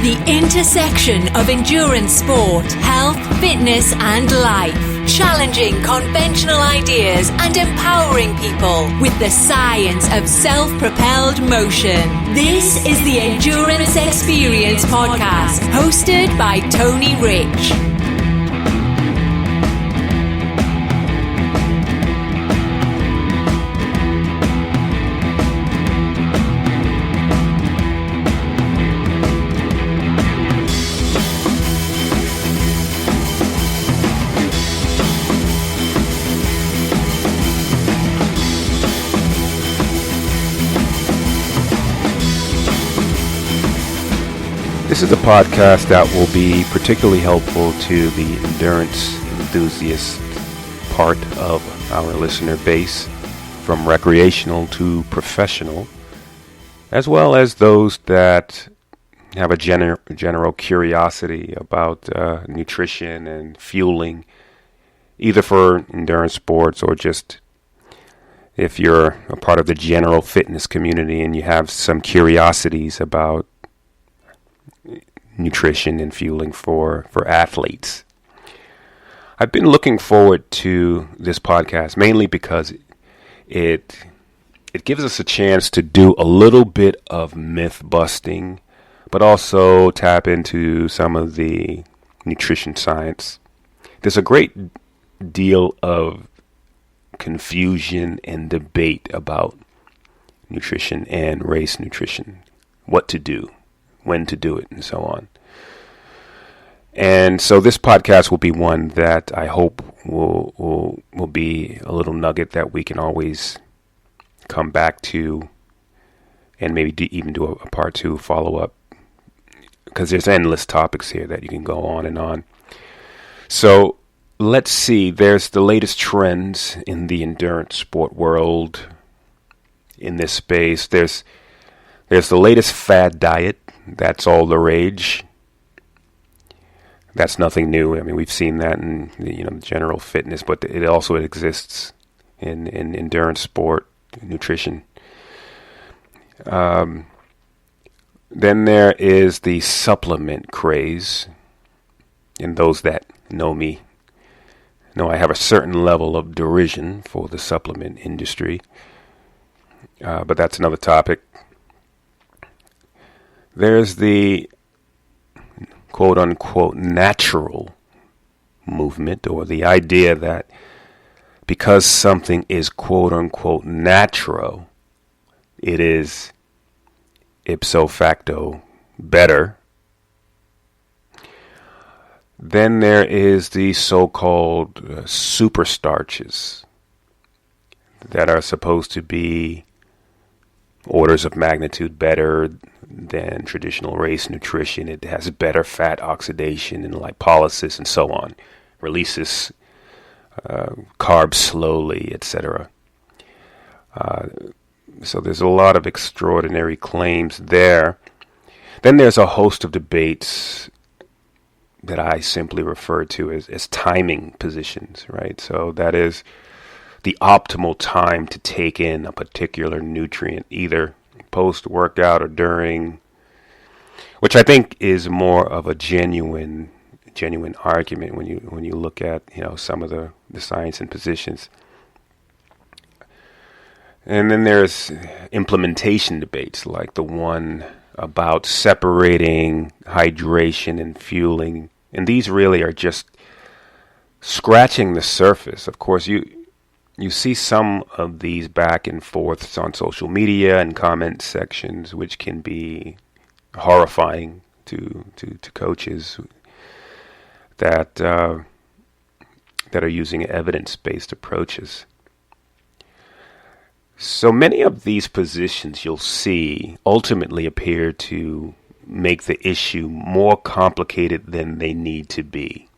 The intersection of endurance sport, health, fitness, and life. Challenging conventional ideas and empowering people with the science of self-propelled motion. This is the Endurance Experience Podcast, hosted by Tony Rich. This is a podcast that will be particularly helpful to the endurance enthusiast part of our listener base, from recreational to professional, as well as those that have a general curiosity about nutrition and fueling, either for endurance sports or just if you're a part of the general fitness community and you have some curiosities about nutrition and fueling for athletes. I've been looking forward to this podcast mainly because it gives us a chance to do a little bit of myth busting, but also tap into some of the nutrition science. There's a great deal of confusion and debate about nutrition and race nutrition, what to do, when to do it, and so on. And so this podcast will be one that I hope will be a little nugget that we can always come back to, and maybe even do a part two follow-up, because there's endless topics here that you can go on and on. So let's see, there's the latest trends in the endurance sport world in this space. There's the latest fad diet. That's all the rage. That's nothing new. I mean, we've seen that in general fitness, but it also exists in endurance sport, nutrition. Then there is the supplement craze. And those that know me know I have a certain level of derision for the supplement industry. But that's another topic. There's the quote-unquote natural movement, or the idea that because something is quote-unquote natural, it is ipso facto better. Then there is the so-called super starches that are supposed to be orders of magnitude better than traditional race nutrition. It has better fat oxidation and lipolysis and so on. Releases carbs slowly, etc. So there's a lot of extraordinary claims there. Then there's a host of debates that I simply refer to as timing positions, right? So that is the optimal time to take in a particular nutrient, either post-workout or during, which I think is more of a genuine argument when you look at some of the science and positions. And then there's implementation debates, like the one about separating hydration and fueling, and these really are just scratching the surface. Of course, you see some of these back and forths on social media and comment sections, which can be horrifying to coaches that are using evidence-based approaches. So many of these positions you'll see ultimately appear to make the issue more complicated than they need to be.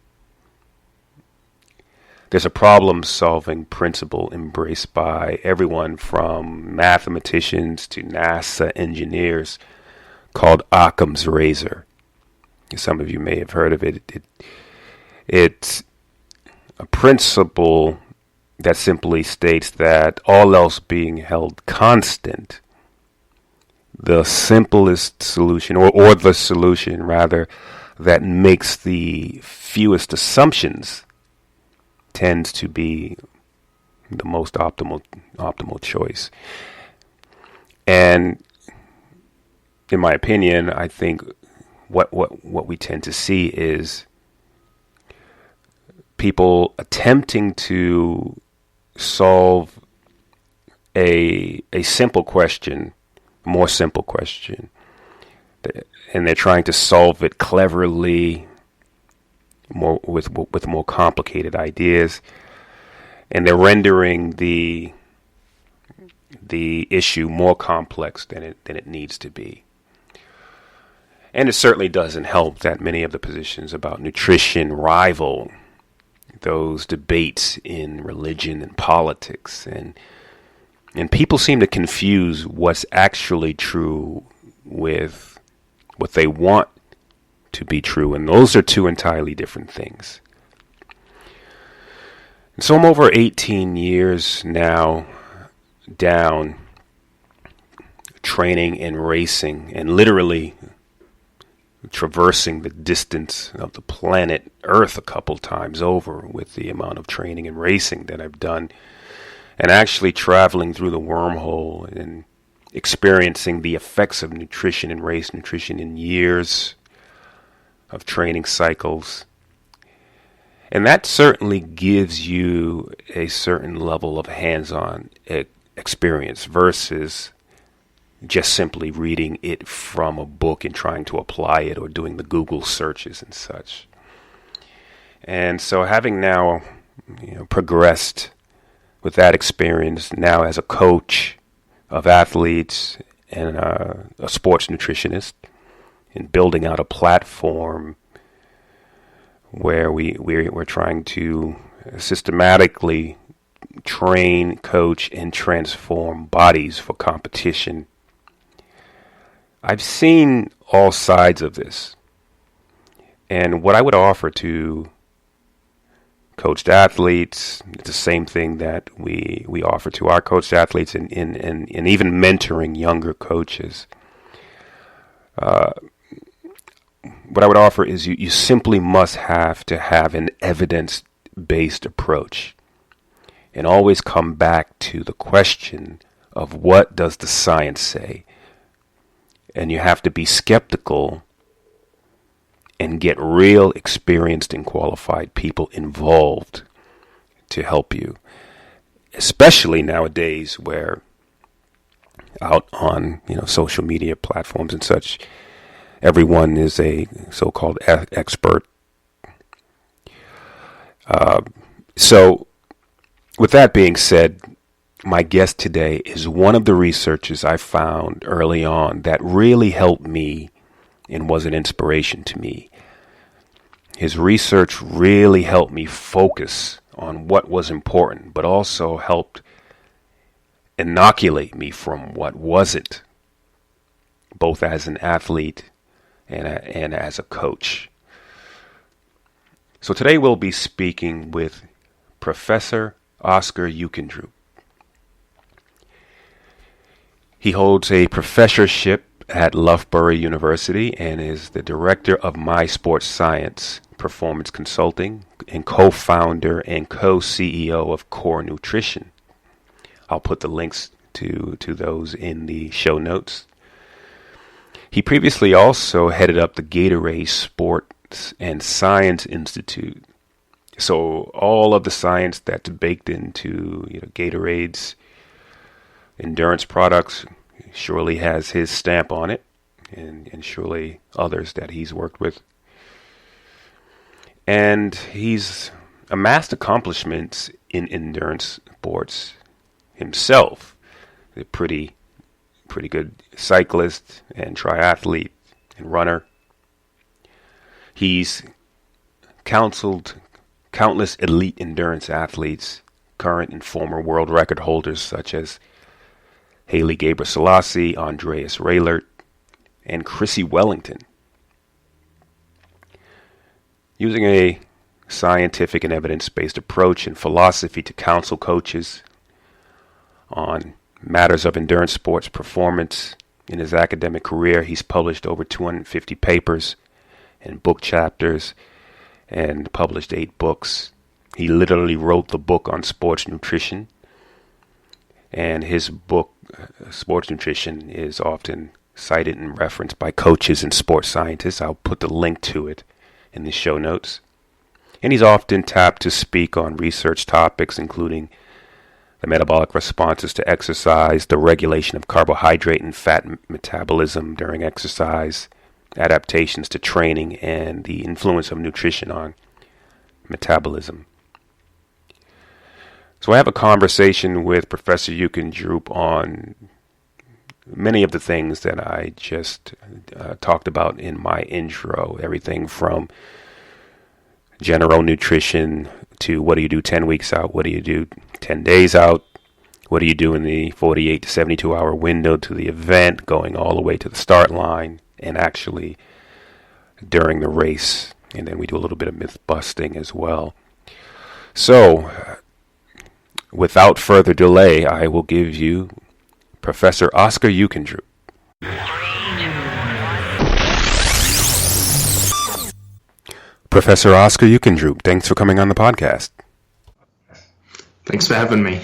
There's a problem-solving principle embraced by everyone from mathematicians to NASA engineers called Occam's razor. Some of you may have heard of it. It's a principle that simply states that all else being held constant, the simplest solution, or the solution rather, that makes the fewest assumptions tends to be the most optimal choice. And in my opinion, I think what we tend to see is people attempting to solve a simple question, more simple question, and they're trying to solve it cleverly, more with more complicated ideas, and they're rendering the issue more complex than it needs to be. And it certainly doesn't help that many of the positions about nutrition rival those debates in religion and politics, and people seem to confuse what's actually true with what they want to be true, and those are two entirely different things. And so I'm over 18 years now down training and racing and literally traversing the distance of the planet Earth a couple times over with the amount of training and racing that I've done, and actually traveling through the wormhole and experiencing the effects of nutrition and race nutrition in years of training cycles. And that certainly gives you a certain level of hands-on experience versus just simply reading it from a book and trying to apply it or doing the Google searches and such. And so having now progressed with that experience now as a coach of athletes and a sports nutritionist, and building out a platform where we're trying to systematically train, coach, and transform bodies for competition, I've seen all sides of this. And what I would offer to coached athletes, it's the same thing that we offer to our coached athletes and even mentoring younger coaches. What I would offer is you simply must have to have an evidence-based approach and always come back to the question of what does the science say? And you have to be skeptical and get real experienced and qualified people involved to help you, especially nowadays where out on social media platforms and such, everyone is a so-called expert. So with that being said, my guest today is one of the researchers I found early on that really helped me and was an inspiration to me. His research really helped me focus on what was important, but also helped inoculate me from what wasn't, both as an athlete and as a coach. So today we'll be speaking with Professor Oscar Eukendrup. He holds a professorship at Loughborough University and is the director of My Sports Science Performance Consulting and co-founder and co-CEO of Core Nutrition. I'll put the links to those in the show notes. He previously also headed up the Gatorade Sports and Science Institute. So all of the science that's baked into Gatorade's endurance products surely has his stamp on it, and surely others that he's worked with. And he's amassed accomplishments in endurance sports himself. A pretty good cyclist and triathlete and runner. He's counseled countless elite endurance athletes, current and former world record holders such as Haile Gebrselassie, Andreas Raelert, and Chrissie Wellington. Using a scientific and evidence-based approach and philosophy to counsel coaches on matters of endurance sports performance, In his academic career, he's published over 250 papers and book chapters and published 8 books. He literally wrote the book on sports nutrition. And his book, Sports Nutrition, is often cited and referenced by coaches and sports scientists. I'll put the link to it in the show notes. And he's often tapped to speak on research topics, including the metabolic responses to exercise, the regulation of carbohydrate and fat metabolism during exercise, adaptations to training, and the influence of nutrition on metabolism. So I have a conversation with Professor Eugendrup on many of the things that I just talked about in my intro, everything from general nutrition to what do you do 10 weeks out, what do you do 10 days out, what do you do in the 48 to 72 hour window to the event, going all the way to the start line, and actually during the race. And then we do a little bit of myth busting as well. So without further delay, I will give you Professor Oscar Eugendrup. Professor Oscar Eugendrup, thanks for coming on the podcast. Thanks for having me.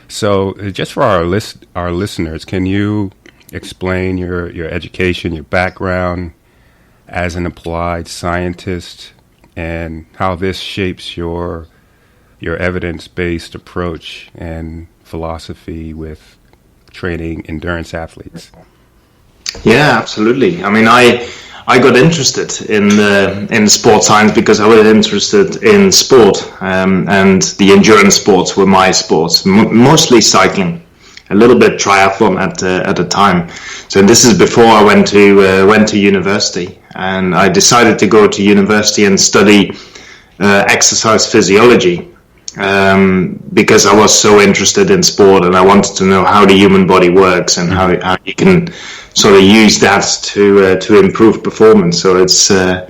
So, just for our listeners, can you explain your education, your background as an applied scientist, and how this shapes your evidence-based approach and philosophy with training endurance athletes? Yeah, absolutely. I mean, I got interested in sport science because I was interested in sport, and the endurance sports were my sports, mostly cycling, a little bit triathlon at the time. So this is before I went to university, and I decided to go to university and study exercise physiology. Because I was so interested in sport, and I wanted to know how the human body works and how you can sort of use that to improve performance. So it's I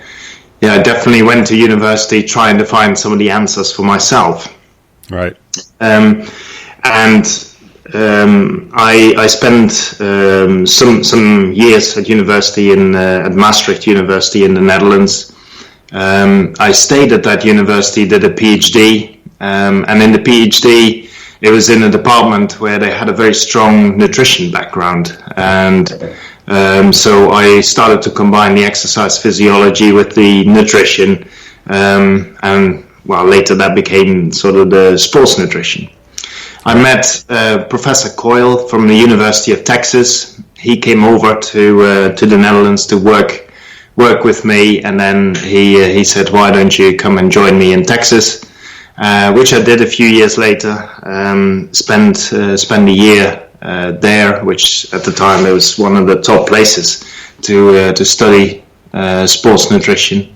definitely went to university trying to find some of the answers for myself. Right. I spent some years at university at Maastricht University in the Netherlands. I stayed at that university, did a PhD. And in the PhD, it was in a department where they had a very strong nutrition background. And so I started to combine the exercise physiology with the nutrition. And later that became sort of the sports nutrition. I met Professor Coyle from the University of Texas. He came over to the Netherlands to work with me. And then he said, why don't you come and join me in Texas? Which I did a few years later. Spent a year there, which at the time it was one of the top places to study sports nutrition.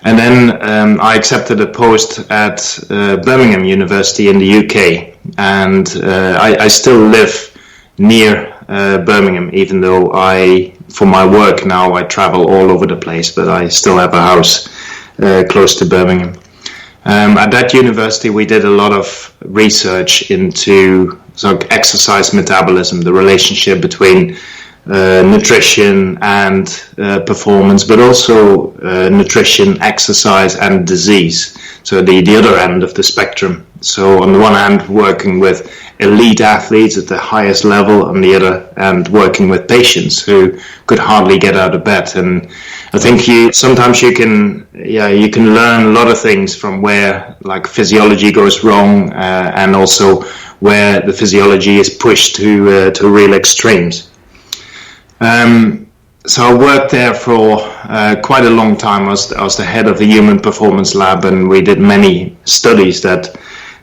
And then I accepted a post at Birmingham University in the UK, and I still live near Birmingham, even though for my work now I travel all over the place, but I still have a house close to Birmingham. At that university, we did a lot of research into exercise metabolism, the relationship between nutrition and performance, but also nutrition, exercise, and disease. So the other end of the spectrum. So on the one hand, working with elite athletes at the highest level, on the other hand, working with patients who could hardly get out of bed. And I think sometimes you can learn a lot of things from where like physiology goes wrong, and also where the physiology is pushed to real extremes. So I worked there for quite a long time. I was the head of the Human Performance Lab, and we did many studies that,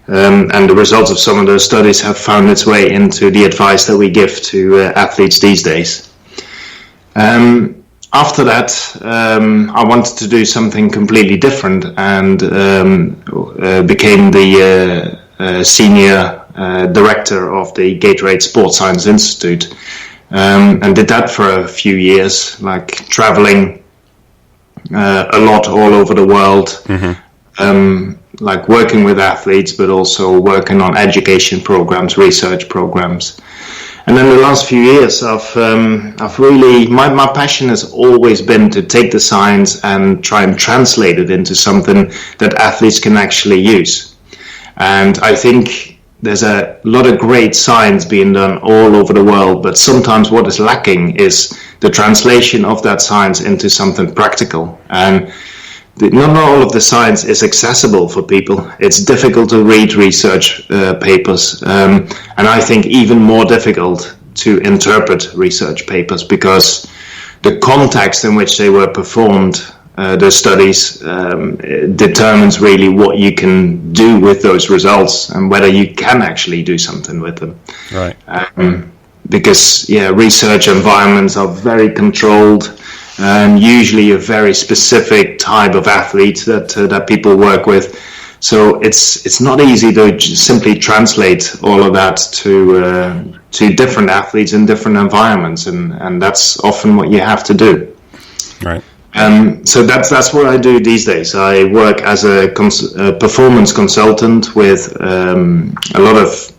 and the results of some of those studies have found its way into the advice that we give to athletes these days. After that, I wanted to do something completely different, and became the senior director of the Gatorade Sports Science Institute. And did that for a few years, like traveling a lot all over the world, like working with athletes, but also working on education programs, research programs. And then the last few years, I've really, my passion has always been to take the science and try and translate it into something that athletes can actually use. And I think there's a lot of great science being done all over the world, but sometimes what is lacking is the translation of that science into something practical. And not all of the science is accessible for people. It's difficult to read research papers, and I think even more difficult to interpret research papers, because the context in which they were performed, the studies, determines really what you can do with those results and whether you can actually do something with them. Right. Because research environments are very controlled. Usually a very specific type of athlete that people work with, so it's not easy to simply translate all of that to different athletes in different environments, and that's often what you have to do. Right. So that's what I do these days. I work as a performance consultant with a lot of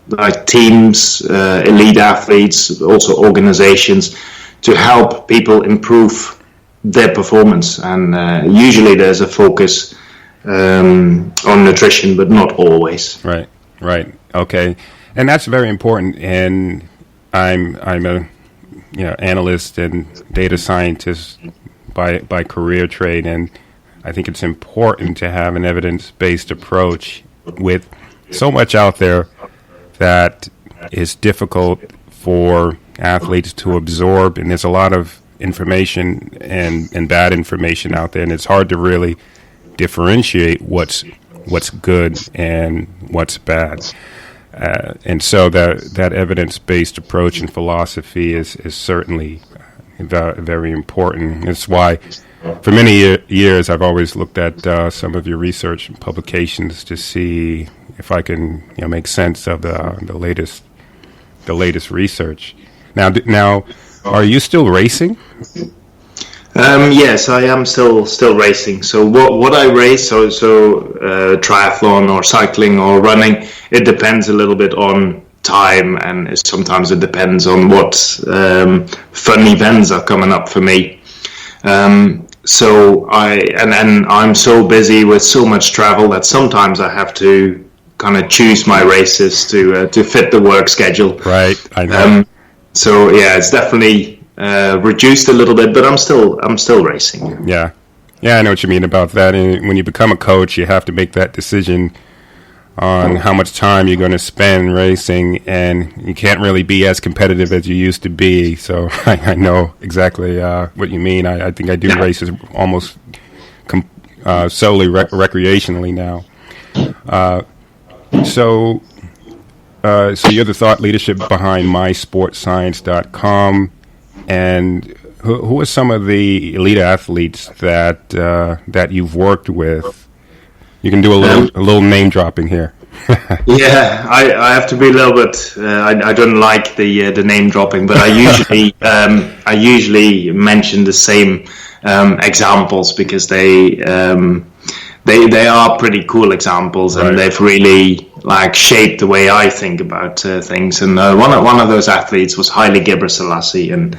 teams, elite athletes, also organizations, to help people improve their performance, and usually there's a focus on nutrition, but not always. Right. Okay, and that's very important. And I'm a analyst and data scientist by career trade, and I think it's important to have an evidence-based approach with so much out there that is difficult for athletes to absorb, and there's a lot of information and bad information out there, and it's hard to really differentiate what's good and what's bad. And so that evidence-based approach and philosophy is certainly very important. It's why for many years I've always looked at some of your research and publications to see if I can make sense of the latest research. Now, are you still racing? Yes, I am still racing. So what I race, so triathlon or cycling or running, it depends a little bit on time, and sometimes it depends on what fun events are coming up for me. So I'm so busy with so much travel that sometimes I have to kind of choose my races to fit the work schedule. Right, I know. So it's definitely reduced a little bit, but I'm still racing. Yeah, I know what you mean about that. And when you become a coach, you have to make that decision on how much time you're going to spend racing, and you can't really be as competitive as you used to be. So I know exactly what you mean. I think I do races almost solely recreationally now. So you're the thought leadership behind mysportscience.com, and who are some of the elite athletes that you've worked with? You can do a little name dropping here. Yeah, I have to be a little bit. I don't like the name dropping, but I usually mention the same examples because they are pretty cool examples, and right. They've really shaped the way I think about things. And one of those athletes was Haile Gebrselassie, and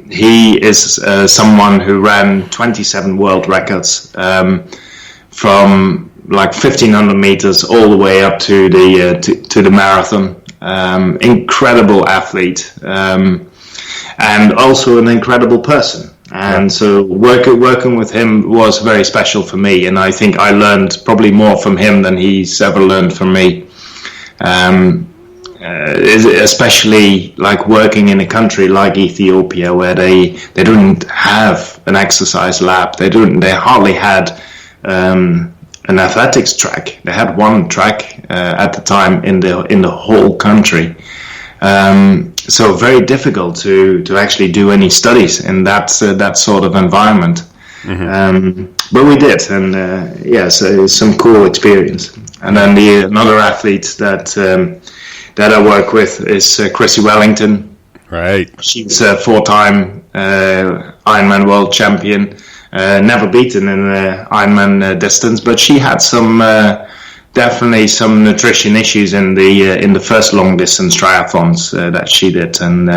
he is someone who ran 27 world records from 1,500 meters all the way up to the marathon. Incredible athlete, and also an incredible person. And so working with him was very special for me, and I think I learned probably more from him than he's ever learned from me. Especially working in a country like Ethiopia, where they don't have an exercise lab. They hardly had an athletics track. They had one track at the time in the whole country. So very difficult to actually do any studies in that sort of environment. Mm-hmm. But we did, and so some cool experience. And then another athlete that I work with is Chrissie Wellington. Right. She's a 4-time Ironman world champion. Never beaten in the Ironman distance, but she had some definitely some nutrition issues in the first long distance triathlons that she did, and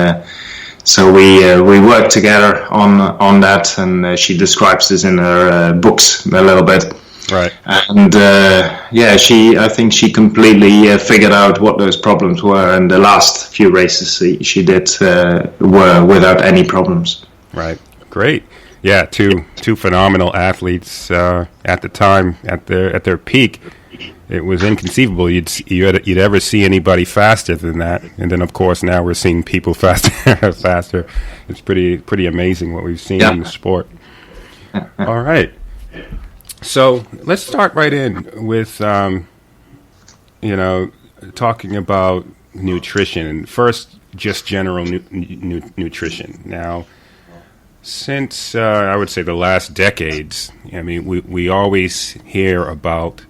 so we worked together on that, and she describes this in her books a little bit. Right. And I think she completely figured out what those problems were, and the last few races she did were without any problems. Right. Great. Yeah, two phenomenal athletes at the time, at their peak. It was inconceivable you'd ever see anybody faster than that. And then, of course, now we're seeing people faster. It's pretty amazing what we've seen in the sport. All right. So let's start right in with, talking about nutrition. And first, just general nutrition. Now, since I would say the last decades, I mean, we always hear about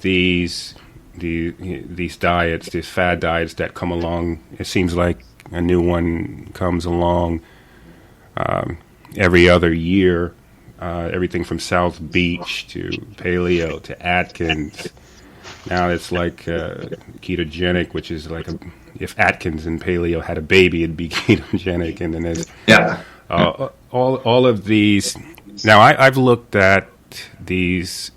these diets, these fad diets that come along. It seems like a new one comes along every other year. Everything from South Beach to paleo to Atkins. Now it's like ketogenic, which is like if Atkins and paleo had a baby, it'd be ketogenic. And then there's all of these. Now I've looked at these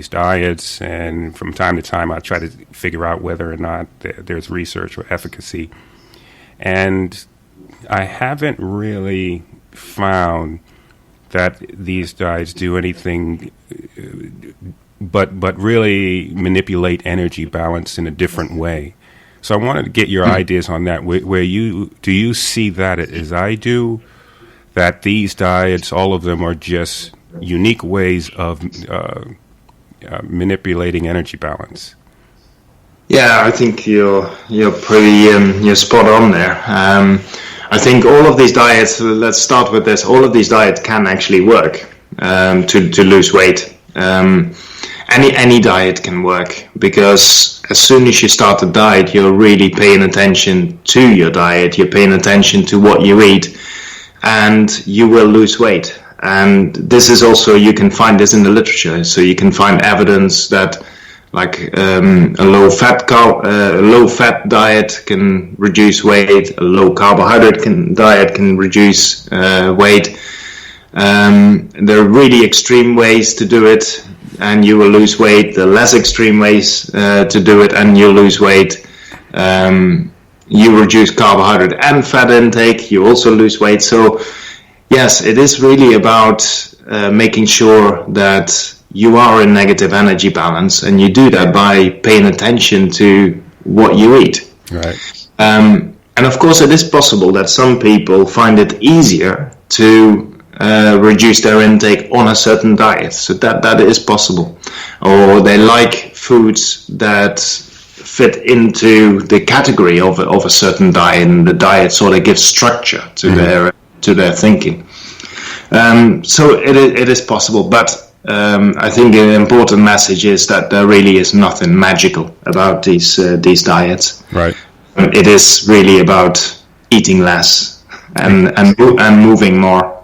diets, and from time to time I try to figure out whether or not there's research or efficacy. And I haven't really found that these diets do anything but really manipulate energy balance in a different way. So I wanted to get your ideas on that. Do you see that as I do, that these diets, all of them, are just unique ways of manipulating energy balance? Yeah, I think you're pretty you're spot on there. I think all of these diets, let's start with this, all of these diets can actually work to lose weight. Any diet can work, because as soon as you start a diet, you're really paying attention to your diet, you're paying attention to what you eat, and you will lose weight. And this is also, you can find this in the literature, so you can find evidence that like a low fat diet can reduce weight, a low carbohydrate diet can reduce weight. There are really extreme ways to do it, and you will lose weight. The less extreme ways to do it, and you'll lose weight. You reduce carbohydrate and fat intake, you also lose weight. So yes, it is really about making sure that you are in negative energy balance, and you do that by paying attention to what you eat. Right. And of course, it is possible that some people find it easier to reduce their intake on a certain diet. So that is possible. Or they like foods that fit into the category of a certain diet, and the diet sort of gives structure to their thinking. So it is possible, but I think an important message is that there really is nothing magical about these diets. Right. It is really about eating less and moving more.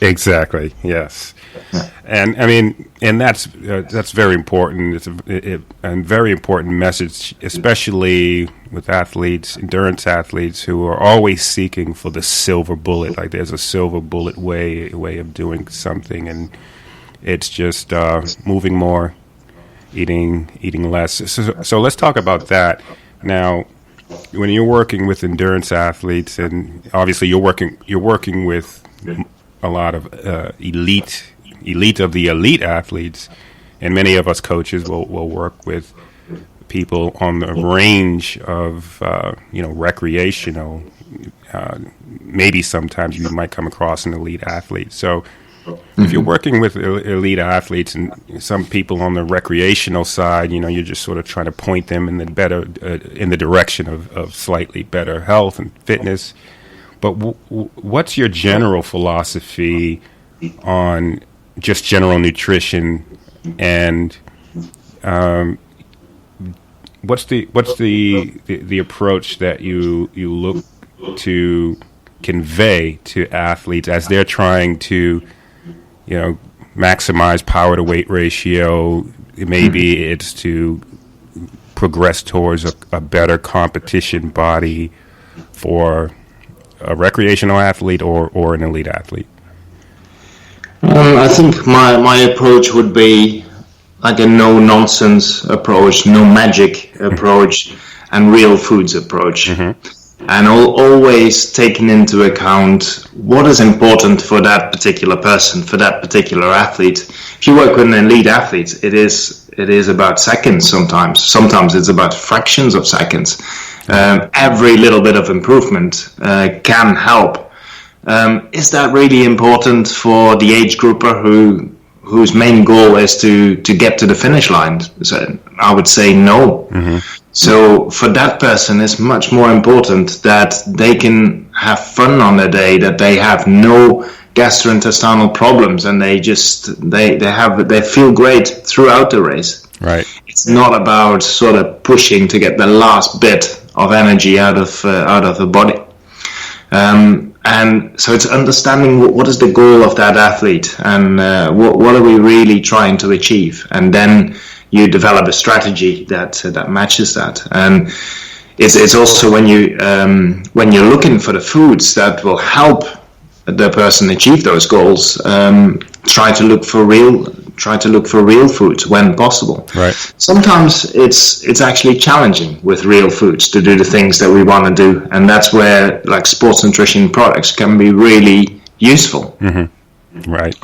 Exactly. Yes. Yeah. And I mean, and that's very important. It's a very important message, especially with athletes, endurance athletes, who are always seeking for the silver bullet. Like there's a silver bullet way of doing something, and it's just moving more, eating less. So let's talk about that now. When you're working with endurance athletes, and obviously you're working with a lot of elite of the elite athletes, and many of us coaches will work with people on the range of recreational. Maybe sometimes you might come across an elite athlete. So if you're working with elite athletes and some people on the recreational side, you're just sort of trying to point them in the direction of slightly better health and fitness. But what's your general philosophy on just general nutrition, and what's the approach that you look to convey to athletes as they're trying to maximize power to weight ratio. Maybe it's to progress towards a better competition body for a recreational athlete or an elite athlete? I think my approach would be like a no-nonsense approach, no magic approach, and real foods approach. And always taking into account what is important for that particular person, for that particular athlete. If you work with an elite athlete, it is about seconds sometimes. Sometimes it's about fractions of seconds. Every little bit of improvement can help. Is that really important for the age grouper whose main goal is to get to the finish line? So I would say no. So for that person, it's much more important that they can have fun on the day, that they have no gastrointestinal problems, and they feel great throughout the race. Right. It's not about sort of pushing to get the last bit of energy out of the body. And so it's understanding what is the goal of that athlete, and what are we really trying to achieve, and then you develop a strategy that matches that. And it's also when you're looking for the foods that will help the person achieve those goals, try to look for real foods when possible. Right. Sometimes it's actually challenging with real foods to do the things that we want to do, and that's where like sports nutrition products can be really useful. Right.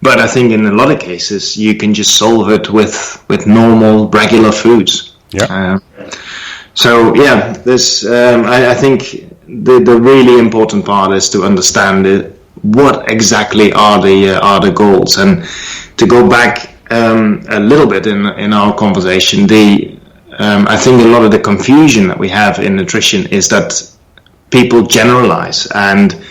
But I think in a lot of cases you can just solve it with normal, regular foods. Yeah. So yeah, this I think the really important part is to understand what exactly are the goals. And to go back a little bit in our conversation, I think a lot of the confusion that we have in nutrition is that people generalize, and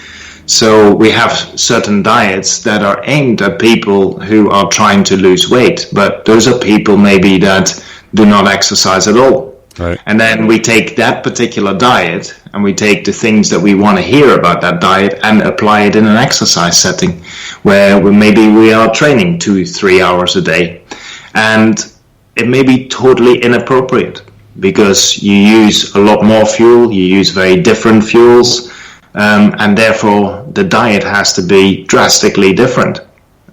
so we have certain diets that are aimed at people who are trying to lose weight, but those are people maybe that do not exercise at all. Right. And then we take that particular diet and we take the things that we want to hear about that diet and apply it in an exercise setting where maybe we are training 2-3 hours a day. And it may be totally inappropriate because you use a lot more fuel, you use very different fuels, and therefore the diet has to be drastically different.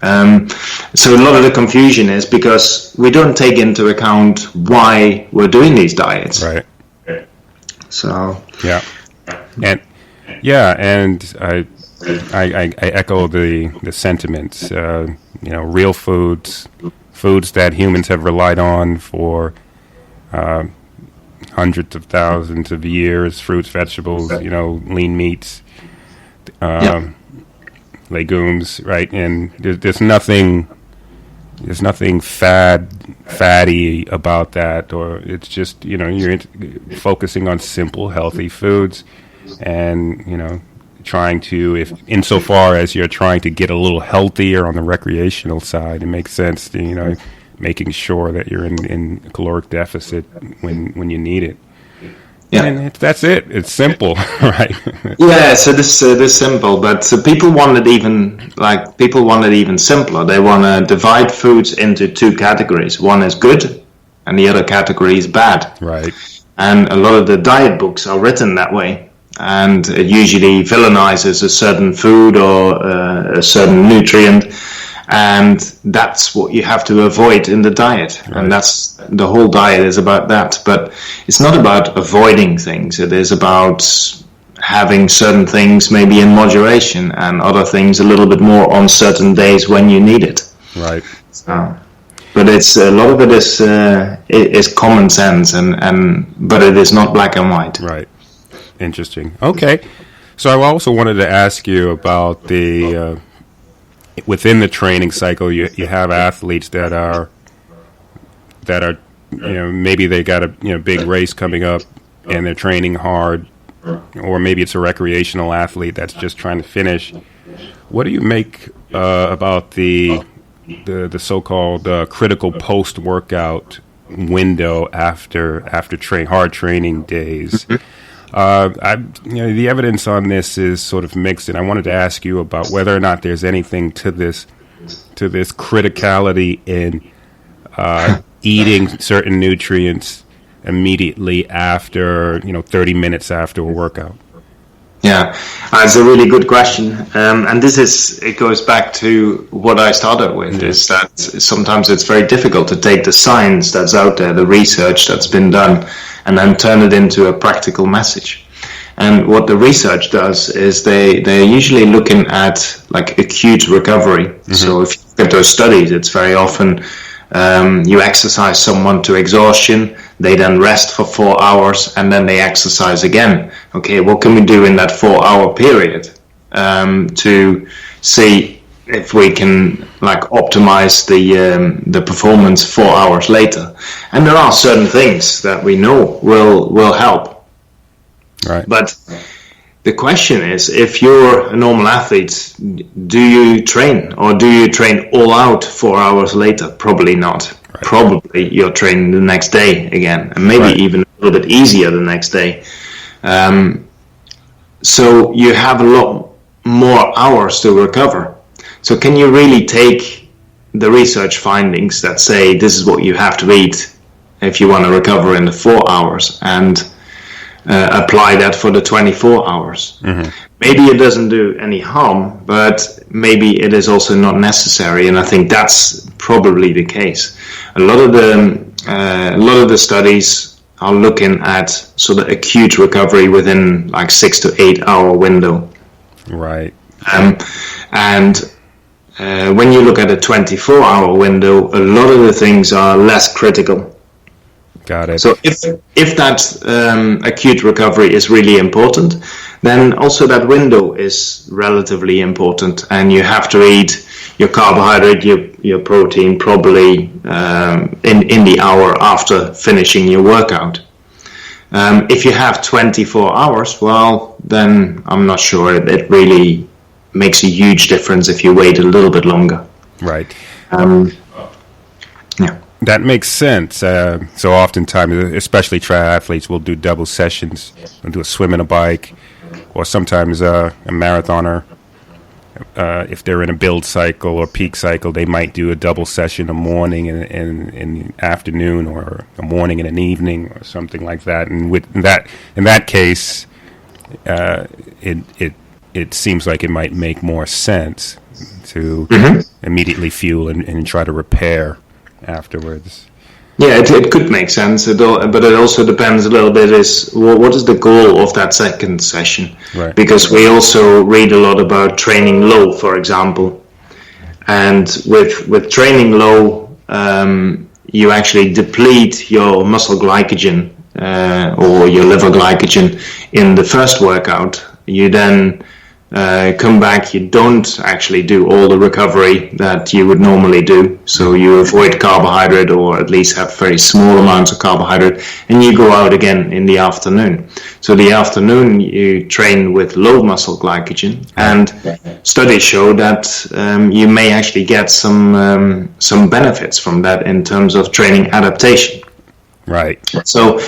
So a lot of the confusion is because we don't take into account why we're doing these diets. Right. So yeah, and I echo the sentiments. Real foods that humans have relied on for hundreds of thousands of years. Fruits, vegetables, lean meats. Legumes, right? And there's nothing fatty about that, or it's just you're focusing on simple, healthy foods, and trying to, if insofar as you're trying to get a little healthier on the recreational side, it makes sense to making sure that you're in caloric deficit when you need it. Yeah, and that's it. It's simple, right? Yeah, so this is simple, but people want it even simpler. They want to divide foods into two categories. One is good, and the other category is bad. Right. And a lot of the diet books are written that way, and it usually villainizes a certain food or a certain nutrient. And that's what you have to avoid in the diet. Right. And that's the whole diet is about that. But it's not about avoiding things. It is about having certain things maybe in moderation and other things a little bit more on certain days when you need it. Right. But it's a lot of it is common sense, but it is not black and white. Right. Interesting. Okay. So I also wanted to ask you about the within the training cycle, you have athletes that are maybe they got a big race coming up and they're training hard, or maybe it's a recreational athlete that's just trying to finish. What do you make about the so-called critical post-workout window after hard training days? The evidence on this is sort of mixed, and I wanted to ask you about whether or not there's anything to this this criticality in eating certain nutrients immediately after, 30 minutes after a workout? Yeah, it's a really good question. And it goes back to what I started with, is that sometimes it's very difficult to take the science that's out there, the research that's been done, and then turn it into a practical message. And what the research does is they're usually looking at like acute recovery. Mm-hmm. So if you look at those studies, it's very often you exercise someone to exhaustion, they then rest for 4 hours, and then they exercise again. Okay, what can we do in that 4-hour period to see if we can like optimize the performance 4 hours later? And there are certain things that we know will help. Right. But the question is, if you're a normal athlete, do you train, or do you train all out 4 hours later? Probably not. Right. Probably you're training the next day again, and maybe even a little bit easier the next day. So you have a lot more hours to recover. So can you really take the research findings that say this is what you have to eat if you want to recover in the 4 hours, and apply that for the 24 hours? Mm-hmm. Maybe it doesn't do any harm, but maybe it is also not necessary, and I think that's probably the case. A lot of the studies are looking at sort of acute recovery within like 6 to 8 hour window. Right. And when you look at a 24-hour window, a lot of the things are less critical. Got it. So if that acute recovery is really important, then also that window is relatively important, and you have to eat your carbohydrate, your protein probably in the hour after finishing your workout. If you have 24 hours, well, then I'm not sure it really makes a huge difference if you wait a little bit longer. Right. Yeah. That makes sense. So oftentimes, especially triathletes, will do double sessions. They'll do a swim and a bike, or sometimes a marathoner. If they're in a build cycle or peak cycle, they might do a double session, a morning and in the afternoon, or a morning and an evening, or something like that. And in that case, it seems like it might make more sense to immediately fuel and try to repair afterwards. Yeah, it could make sense, but it also depends a little bit is what is the goal of that second session? Right. Because we also read a lot about training low, for example, and with training low, you actually deplete your muscle glycogen or your liver glycogen in the first workout. You then come back, you don't actually do all the recovery that you would normally do, so you avoid carbohydrate, or at least have very small amounts of carbohydrate, and you go out again in the afternoon. So the afternoon you train with low muscle glycogen, and studies show that you may actually get some benefits from that in terms of training adaptation. Right. So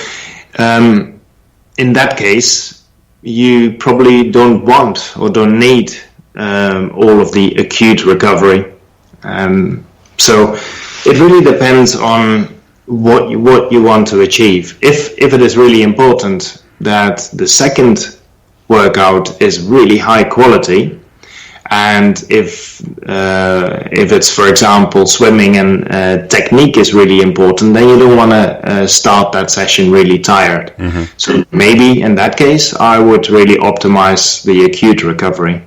in that case, you probably don't want or don't need all of the acute recovery. So it really depends on what you want to achieve. If it is really important that the second workout is really high quality, and if it's, for example, swimming and technique is really important, then you don't want to start that session really tired. Mm-hmm. So maybe in that case, I would really optimize the acute recovery.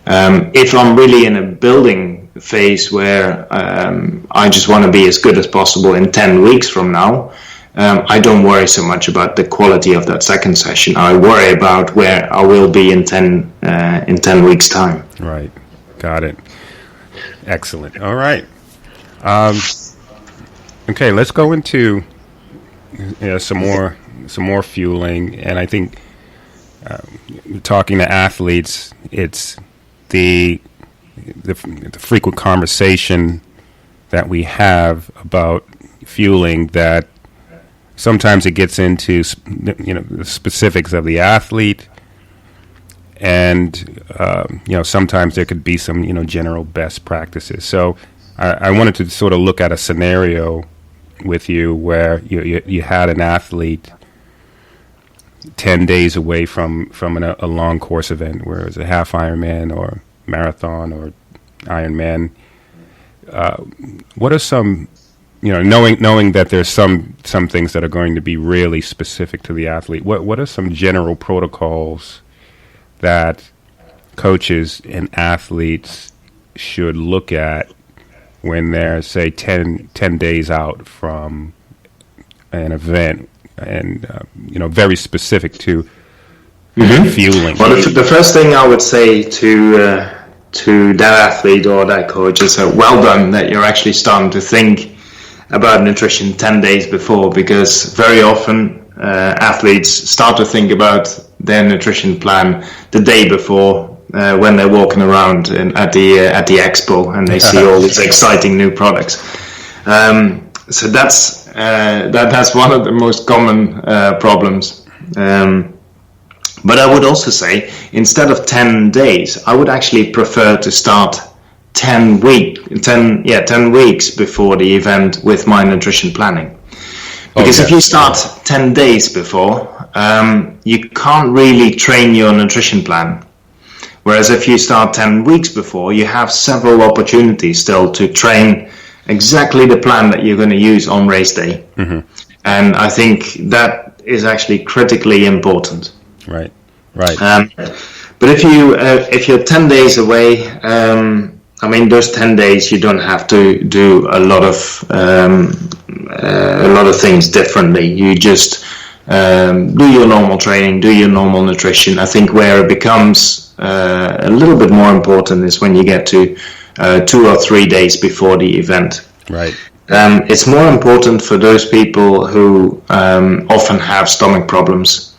If I'm really in a building phase where I just want to be as good as possible in 10 weeks from now, I don't worry so much about the quality of that second session. I worry about where I will be in 10 weeks' time. Right. Got it. Excellent. All right. Okay, let's go into some more fueling. And I think talking to athletes, it's the frequent conversation that we have about fueling that sometimes it gets into the specifics of the athlete, and sometimes there could be some general best practices. So I wanted to sort of look at a scenario with you where you had an athlete 10 days away from a long course event, where it's a half Ironman or marathon or Ironman. What are some, knowing that there's some things that are going to be really specific to the athlete, what are some general protocols that coaches and athletes should look at when they're, say, 10 days out from an event, and very specific to fueling? Well, the first thing I would say to that athlete or that coach is well done that you're actually starting to think about nutrition 10 days before, because very often athletes start to think about their nutrition plan the day before, when they're walking around at the expo and they see all these exciting new products. So that's one of the most common problems. But I would also say, instead of 10 days, I would actually prefer to start 10 weeks before the event with my nutrition planning. Because if you start 10 days before, you can't really train your nutrition plan. Whereas if you start 10 weeks before, you have several opportunities still to train exactly the plan that you're going to use on race day. Mm-hmm. And I think that is actually critically important. Right. But if you're 10 days away, those 10 days you don't have to do a lot of things differently. You just do your normal training, do your normal nutrition. I think where it becomes a little bit more important is when you get to 2 or 3 days before the event. Right. It's more important for those people who often have stomach problems,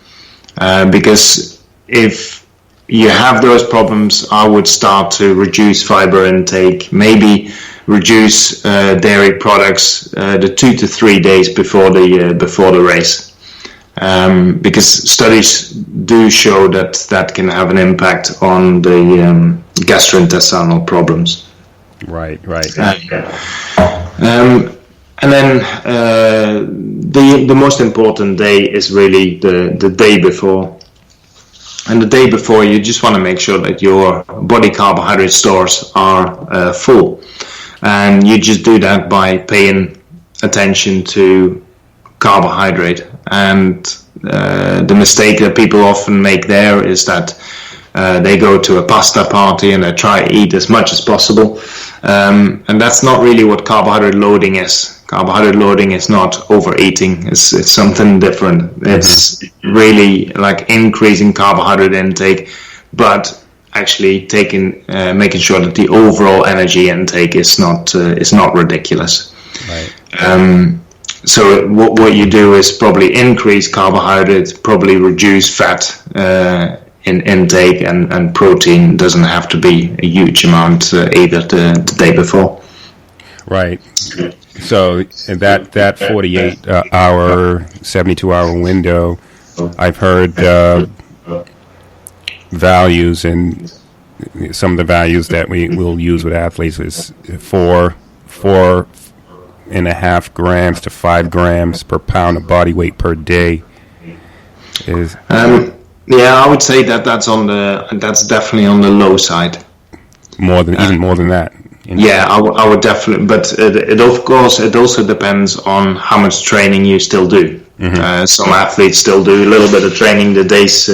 because if you have those problems, I would start to reduce fiber intake, maybe reduce dairy products the 2 to 3 days before the race. Because studies do show that can have an impact on the gastrointestinal problems. Right. And then the most important day is really the day before. And the day before, you just want to make sure that your body carbohydrate stores are full. And you just do that by paying attention to carbohydrate. And the mistake that people often make there is that they go to a pasta party and they try to eat as much as possible. And that's not really what carbohydrate loading is. Carbohydrate loading is not overeating. It's something different. It's really like increasing carbohydrate intake, but actually making sure that the overall energy intake is not ridiculous. Right. So what you do is probably increase carbohydrate, probably reduce fat in intake, and protein doesn't have to be a huge amount either the day before. Right. So that 48-hour, 72-hour window, I've heard values, and some of the values that we will use with athletes is 4.5 grams to 5 grams per pound of body weight per day. I would say that's definitely on the low side. Even more than that. Yeah, I would definitely, but it also depends on how much training you still do. Mm-hmm. Some athletes still do a little bit of training the days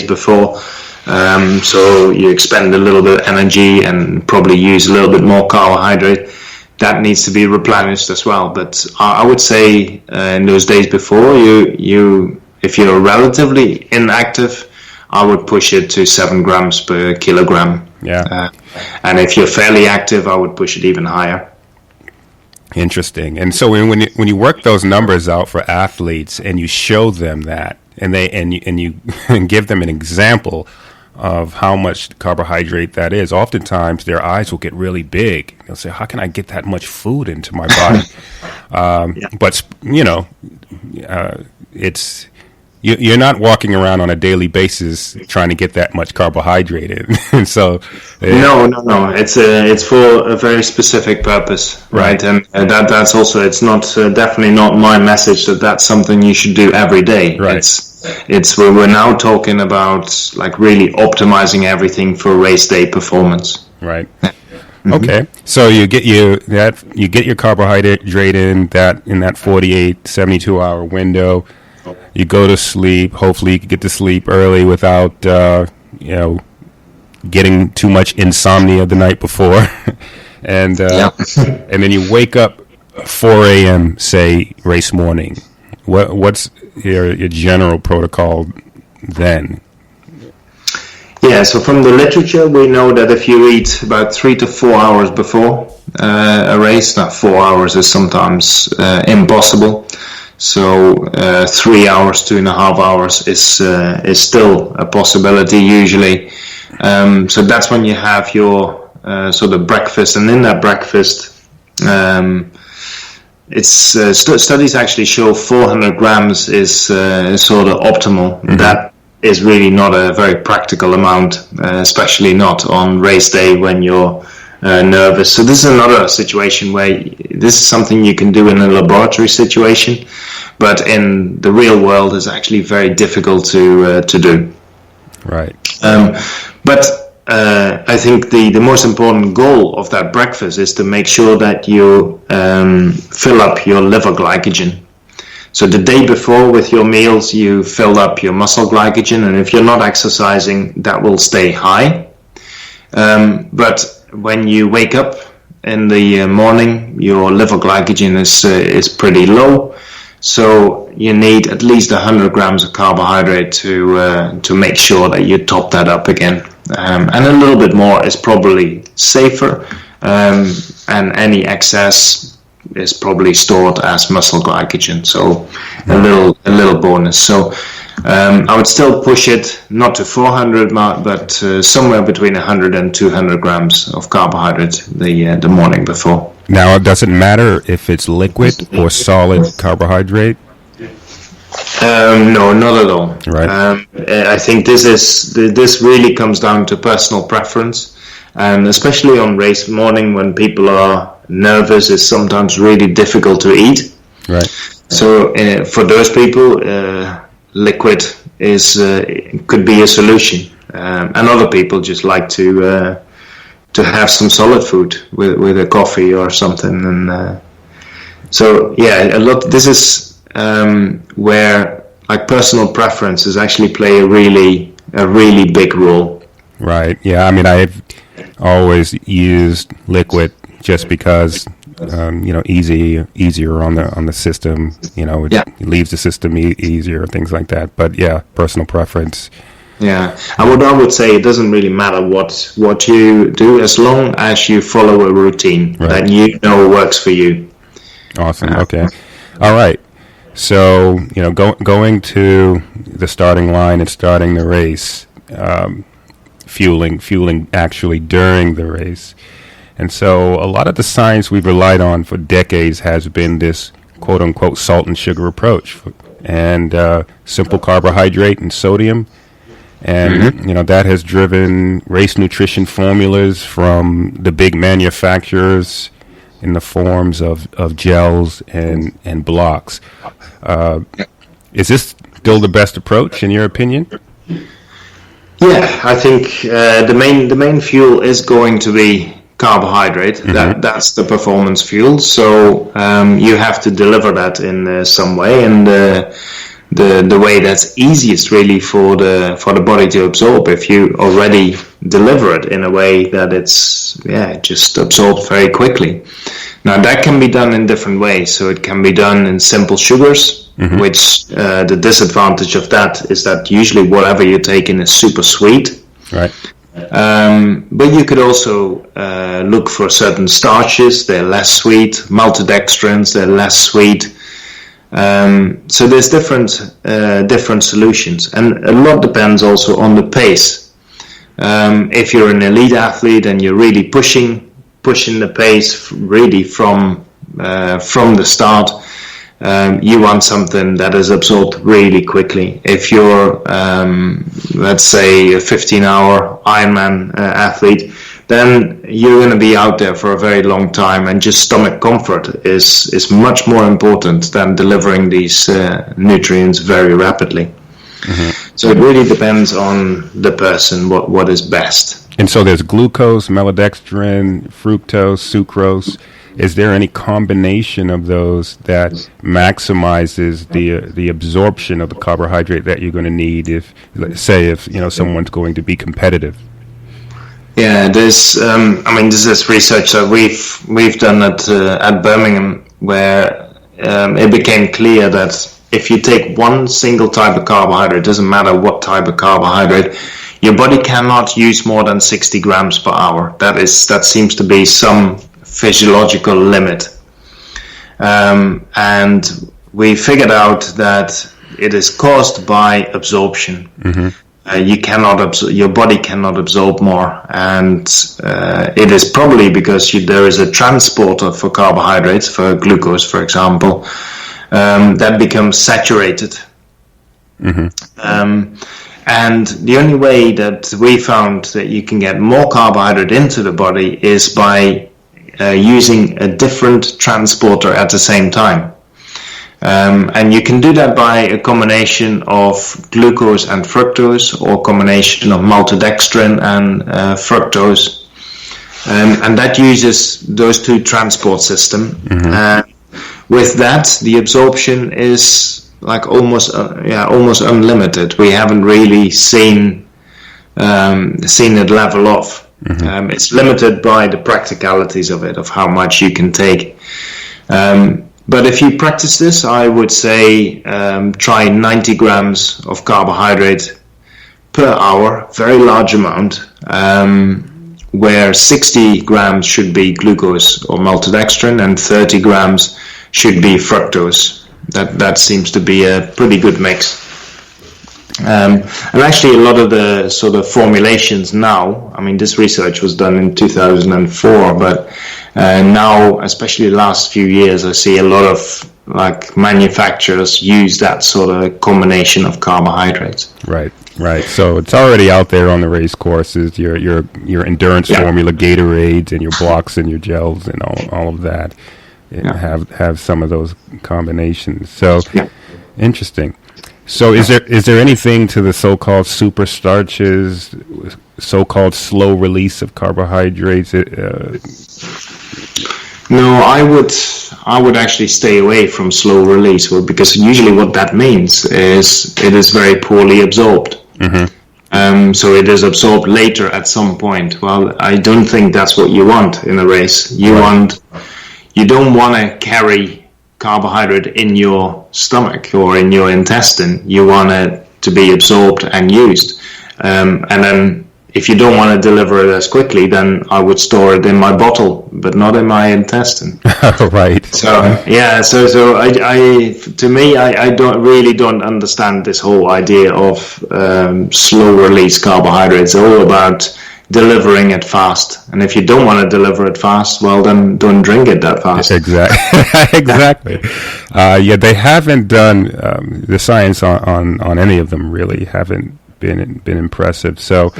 before, so you expend a little bit of energy and probably use a little bit more carbohydrate. That needs to be replenished as well. But I would say in those days before, if you're relatively inactive, I would push it to 7 grams per kilogram. Yeah. And if you're fairly active, I would push it even higher. Interesting. And so when you work those numbers out for athletes and you show them that, and you give them an example of how much carbohydrate that is, oftentimes their eyes will get really big. They'll say, "How can I get that much food into my body?" But you're not walking around on a daily basis trying to get that much carbohydrate in. And so no, it's for a very specific purpose, right? And that's also, it's not definitely not my message that that's something you should do every day. Right. It's we're now talking about like really optimizing everything for race day performance. Right. Mm-hmm. Okay. So you get your carbohydrate in that 48, 72 hour window. You go to sleep. Hopefully you can get to sleep early without getting too much insomnia the night before. And then you wake up 4 a.m. say race morning. What's your general protocol then? Yeah, so from the literature, we know that if you eat about 3 to 4 hours before a race, now 4 hours is sometimes impossible. So 3 hours, 2.5 hours is still a possibility usually. So that's when you have your sort of breakfast, and in that breakfast, studies actually show 400 grams is sort of optimal. Mm-hmm. That is really not a very practical amount, especially not on race day when you're nervous. So this is another situation where this is something you can do in a laboratory situation, but in the real world is actually very difficult to do. Right. But I think the most important goal of that breakfast is to make sure that you fill up your liver glycogen. So the day before with your meals, you fill up your muscle glycogen, and if you're not exercising, that will stay high. But when you wake up in the morning, your liver glycogen is pretty low. So you need at least 100 grams of carbohydrate to make sure that you top that up again. And a little bit more is probably safer, and any excess is probably stored as muscle glycogen. So a little bonus. So I would still push it not to 400, but somewhere between 100 and 200 grams of carbohydrate the morning before. Now, does it matter if it's liquid or solid carbohydrate? No, not at all. Right. I think this really comes down to personal preference, and especially on race morning when people are nervous, it's sometimes really difficult to eat. Right. So for those people, liquid could be a solution, and other people just like to have some solid food with a coffee or something. And so yeah, this is where like personal preferences actually play a really big role. Right. Yeah. I mean, I've always used liquid just because easier on the system. It leaves the system easier, things like that. But yeah, personal preference. Yeah, and I would say it doesn't really matter what you do as long as you follow a routine that you know works for you. Awesome. Okay. All right. So going to the starting line and starting the race, fueling actually during the race. And so a lot of the science we've relied on for decades has been this quote-unquote salt and sugar approach, and simple carbohydrate and sodium. And, that has driven race nutrition formulas from the big manufacturers in the forms of gels and blocks. Is this still the best approach, in your opinion? Yeah, I think the main fuel is going to be carbohydrate. That's the performance fuel. So you have to deliver that in some way, and the way that's easiest really for the body to absorb, if you already deliver it in a way that it's just absorbed very quickly. Now that can be done in different ways. So it can be done in simple sugars, which the disadvantage of that is that usually whatever you take in is super sweet. Right. But you could also look for certain starches. They're less sweet. Maltodextrins, they're less sweet. So there's different solutions, and a lot depends also on the pace. If you're an elite athlete and you're really pushing the pace really from the start, you want something that is absorbed really quickly. If you're, let's say, a 15-hour Ironman athlete, then you're going to be out there for a very long time, and just stomach comfort is much more important than delivering these nutrients very rapidly. Mm-hmm. So it really depends on the person what is best. And so there's glucose, maltodextrin, fructose, sucrose. Is there any combination of those that maximizes the absorption of the carbohydrate that you're going to need if someone's going to be competitive? Yeah, there's. This is research that we've done at Birmingham, where it became clear that if you take one single type of carbohydrate, it doesn't matter what type of carbohydrate, your body cannot use more than 60 grams per hour. That seems to be some physiological limit. And we figured out that it is caused by absorption. Mm-hmm. Your body cannot absorb more, and it is probably because there is a transporter for carbohydrates, for glucose, for example, that becomes saturated. Mm-hmm. And the only way that we found that you can get more carbohydrate into the body is by using a different transporter at the same time. And you can do that by a combination of glucose and fructose, or a combination of maltodextrin and fructose. And that uses those two transport systems. Mm-hmm. With that, the absorption is like almost unlimited. We haven't really seen it level off. Mm-hmm. It's limited by the practicalities of it, of how much you can take. But if you practice this, I would say try 90 grams of carbohydrate per hour, very large amount, where 60 grams should be glucose or maltodextrin and 30 grams should be fructose. That seems to be a pretty good mix. And actually a lot of the sort of formulations now, this research was done in 2004, but now, especially the last few years, I see a lot of manufacturers use that sort of combination of carbohydrates. Right. So it's already out there on the race courses, your endurance formula, Gatorades, and your blocks and your gels and all of that. Have some of those combinations. So interesting. So is there anything to the so-called super starches, so-called slow release of carbohydrates? No, I would actually stay away from slow release, because usually what that means is it is very poorly absorbed. Mm-hmm. So it is absorbed later at some point. Well, I don't think that's what you want in a race. You don't want to carry carbohydrate in your stomach or in your intestine. You want it to be absorbed and used. And then if you don't want to deliver it as quickly, then I would store it in my bottle, but not in my intestine. Right. So I don't understand this whole idea of slow release carbohydrates. It's all about delivering it fast, and if you don't want to deliver it fast, well, then don't drink it that fast. Exactly. They haven't done the science on any of them. Really, haven't been impressive. So,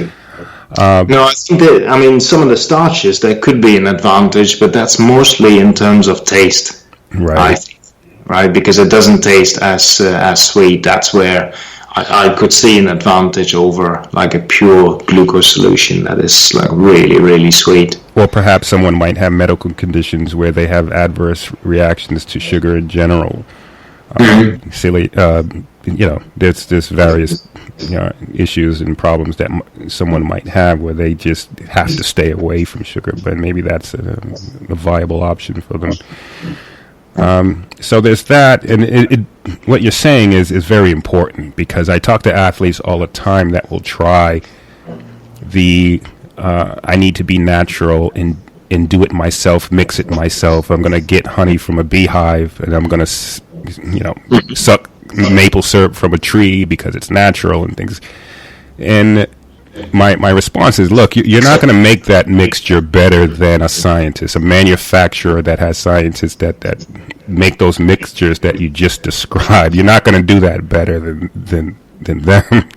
no, I think that some of the starches, there could be an advantage, but that's mostly in terms of taste, right? I think, right, because it doesn't taste as sweet. That's where I could see an advantage over like a pure glucose solution that is like really, really sweet. Or perhaps someone might have medical conditions where they have adverse reactions to sugar in general. There's various issues and problems that someone might have where they just have to stay away from sugar, but maybe that's a viable option for them. So there's that, and what you're saying is very important, because I talk to athletes all the time that will try I need to be natural and do it myself, mix it myself. I'm going to get honey from a beehive, and I'm going to suck maple syrup from a tree because it's natural and things. And my response is, look, you're not going to make that mixture better than a scientist, a manufacturer that has scientists that make those mixtures that you just described. You're not going to do that better than them.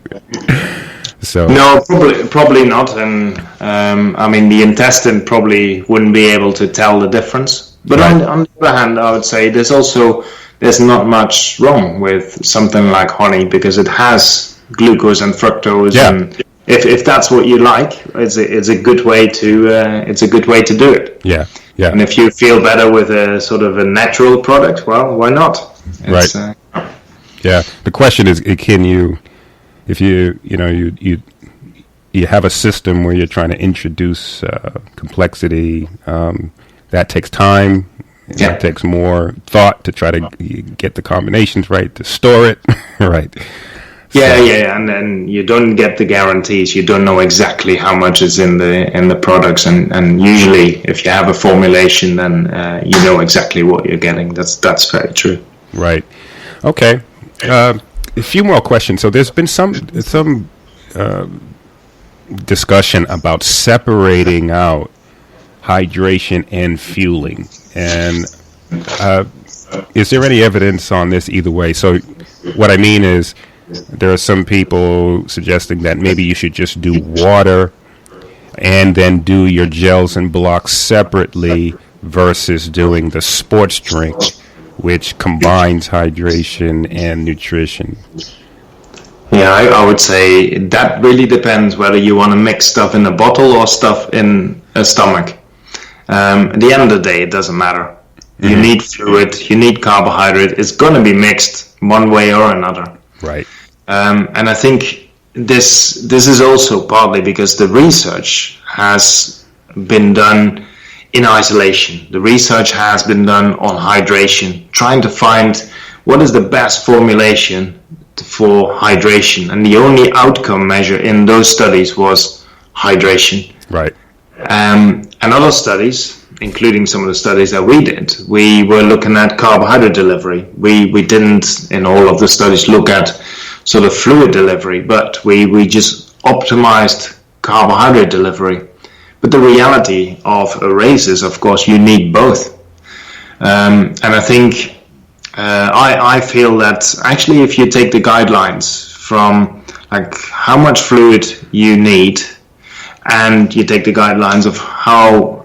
So no, probably not. And I mean, the intestine probably wouldn't be able to tell the difference. But right. on the other hand, I would say there's not much wrong with something like honey, because it has glucose and fructose. Yeah. And if that's what you like, it's a good way to do it. Yeah. Yeah. And if you feel better with a sort of a natural product, well, why not? Right. Yeah. The question is, can you, if you have a system where you're trying to introduce complexity, that takes time. Yeah. It takes more thought to try to get the combinations right, to store it right. Yeah, and then you don't get the guarantees. You don't know exactly how much is in the products, and usually if you have a formulation, then you know exactly what you're getting. That's very true. Right. Okay. A few more questions. So there's been some discussion about separating out hydration and fueling, and is there any evidence on this either way? So what I mean is, there are some people suggesting that maybe you should just do water and then do your gels and blocks separately versus doing the sports drink, which combines hydration and nutrition. Yeah, I would say that really depends whether you want to mix stuff in a bottle or stuff in a stomach. At the end of the day, it doesn't matter. Mm-hmm. You need fluid, you need carbohydrate. It's going to be mixed one way or another. Right. And I think this is also partly because the research has been done in isolation. The research has been done on hydration, trying to find what is the best formulation for hydration. And the only outcome measure in those studies was hydration. Right. And other studies, including some of the studies that we did, we were looking at carbohydrate delivery. We didn't, in all of the studies, look at sort of fluid delivery, but we just optimized carbohydrate delivery. But the reality of a race is, of course, you need both. And I think I feel that actually if you take the guidelines from like how much fluid you need, and you take the guidelines of how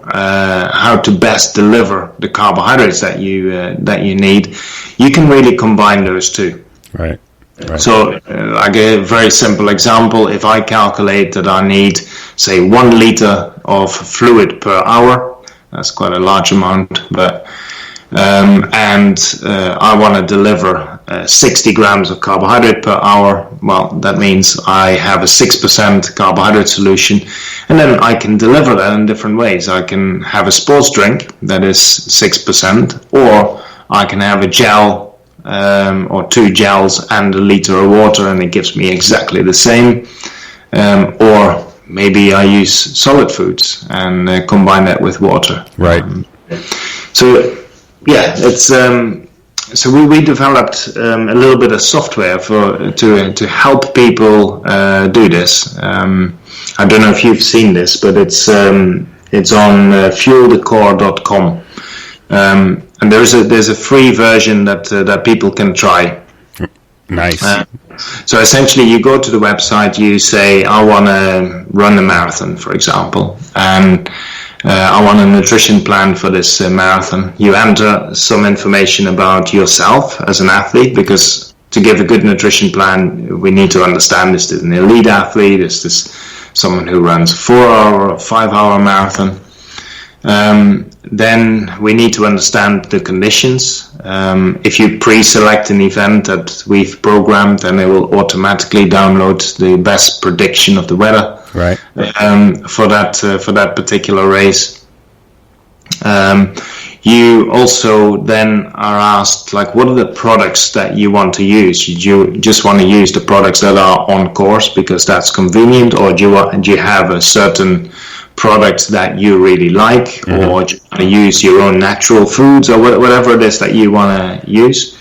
to best deliver the carbohydrates that you need, you can really combine those two. Right. Right. So, like a very simple example, if I calculate that I need, say, 1 liter of fluid per hour, that's quite a large amount, but I want to deliver 60 grams of carbohydrate per hour, well, that means I have a 6% carbohydrate solution, and then I can deliver that in different ways. I can have a sports drink that is 6%, or I can have a gel or 2 gels and a liter of water, and it gives me exactly the same. Or maybe I use solid foods and combine that with water. Right. So yeah, it's so we developed a little bit of software to help people do this. I don't know if you've seen this, but it's on fuelthecore.com. And there's a free version that people can try. Nice. So essentially, you go to the website, you say, I want to run a marathon, for example, and I want a nutrition plan for this marathon. You enter some information about yourself as an athlete, because to give a good nutrition plan, we need to understand, is this an elite athlete? Is this someone who runs a 4-hour or 5-hour marathon? Then we need to understand the conditions. If you pre-select an event that we've programmed, then it will automatically download the best prediction of the weather, right, for that particular race. You also then are asked, like, what are the products that you want to use? Do you just want to use the products that are on course because that's convenient, or do you have a certain products that you really like, mm-hmm. or do you want to use your own natural foods, or whatever it is that you want to use?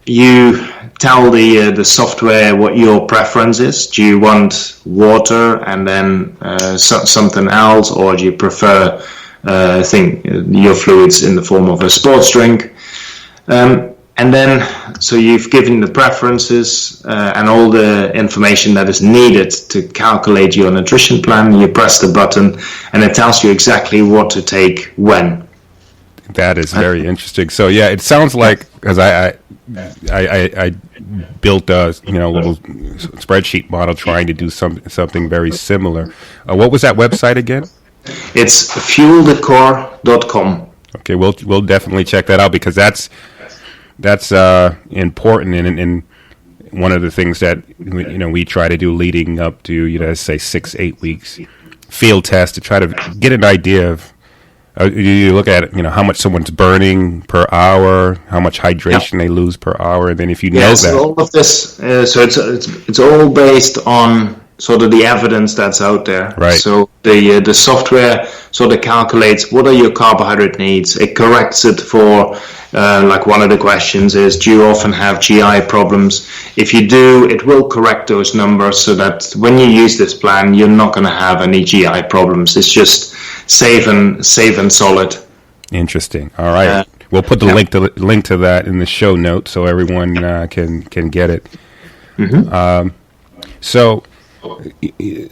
You tell the software what your preference is. Do you want water and then something else, or do you prefer your fluids in the form of a sports drink? And then, so you've given the preferences and all the information that is needed to calculate your nutrition plan. You press the button, and it tells you exactly what to take when. That is very interesting. So yeah, it sounds like, because I built a little spreadsheet model trying to do something very similar. What was that website again? It's fuelthecore.com. Okay, we'll definitely check that out, because that's important, and one of the things that we try to do leading up to say 6-8 weeks field test to try to get an idea of. You look at how much someone's burning per hour, how much hydration they lose per hour, and then if you know that. So all of this, so it's all based on sort of the evidence that's out there. Right. So the software sort of calculates what are your carbohydrate needs. It corrects it for like one of the questions is, do you often have GI problems? If you do, it will correct those numbers so that when you use this plan, you're not going to have any GI problems. It's just safe and solid. Interesting. All right. We'll put the link to that in the show notes so everyone can get it. Mm-hmm. So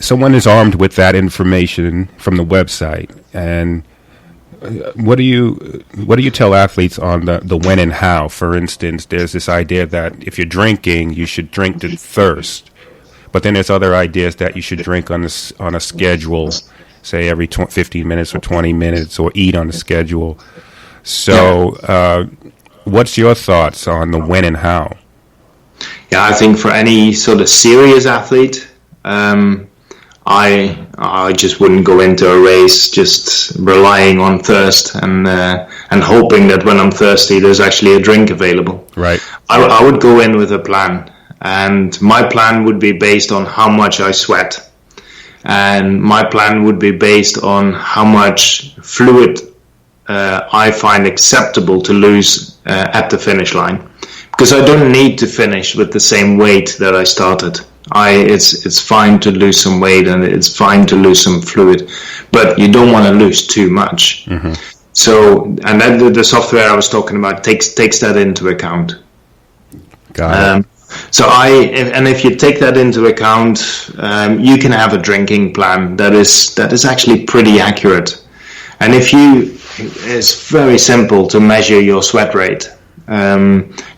someone is armed with that information from the website, and what do you tell athletes on the when and how? For instance, there's this idea that if you're drinking, you should drink to thirst, but then there's other ideas that you should drink on a schedule, say every 15 minutes or 20 minutes, or eat on a schedule. So, what's your thoughts on the when and how? Yeah, I think for any sort of serious athlete, I just wouldn't go into a race just relying on thirst and hoping that when I'm thirsty, there's actually a drink available. Right. I would go in with a plan, and my plan would be based on how much I sweat, and my plan would be based on how much fluid I find acceptable to lose at the finish line, because I don't need to finish with the same weight that I started. It's fine to lose some weight, and it's fine to lose some fluid, but you don't want to lose too much. Mm-hmm. So, and then the software I was talking about takes that into account. Got it. So if you take that into account, you can have a drinking plan that is actually pretty accurate. And it's very simple to measure your sweat rate.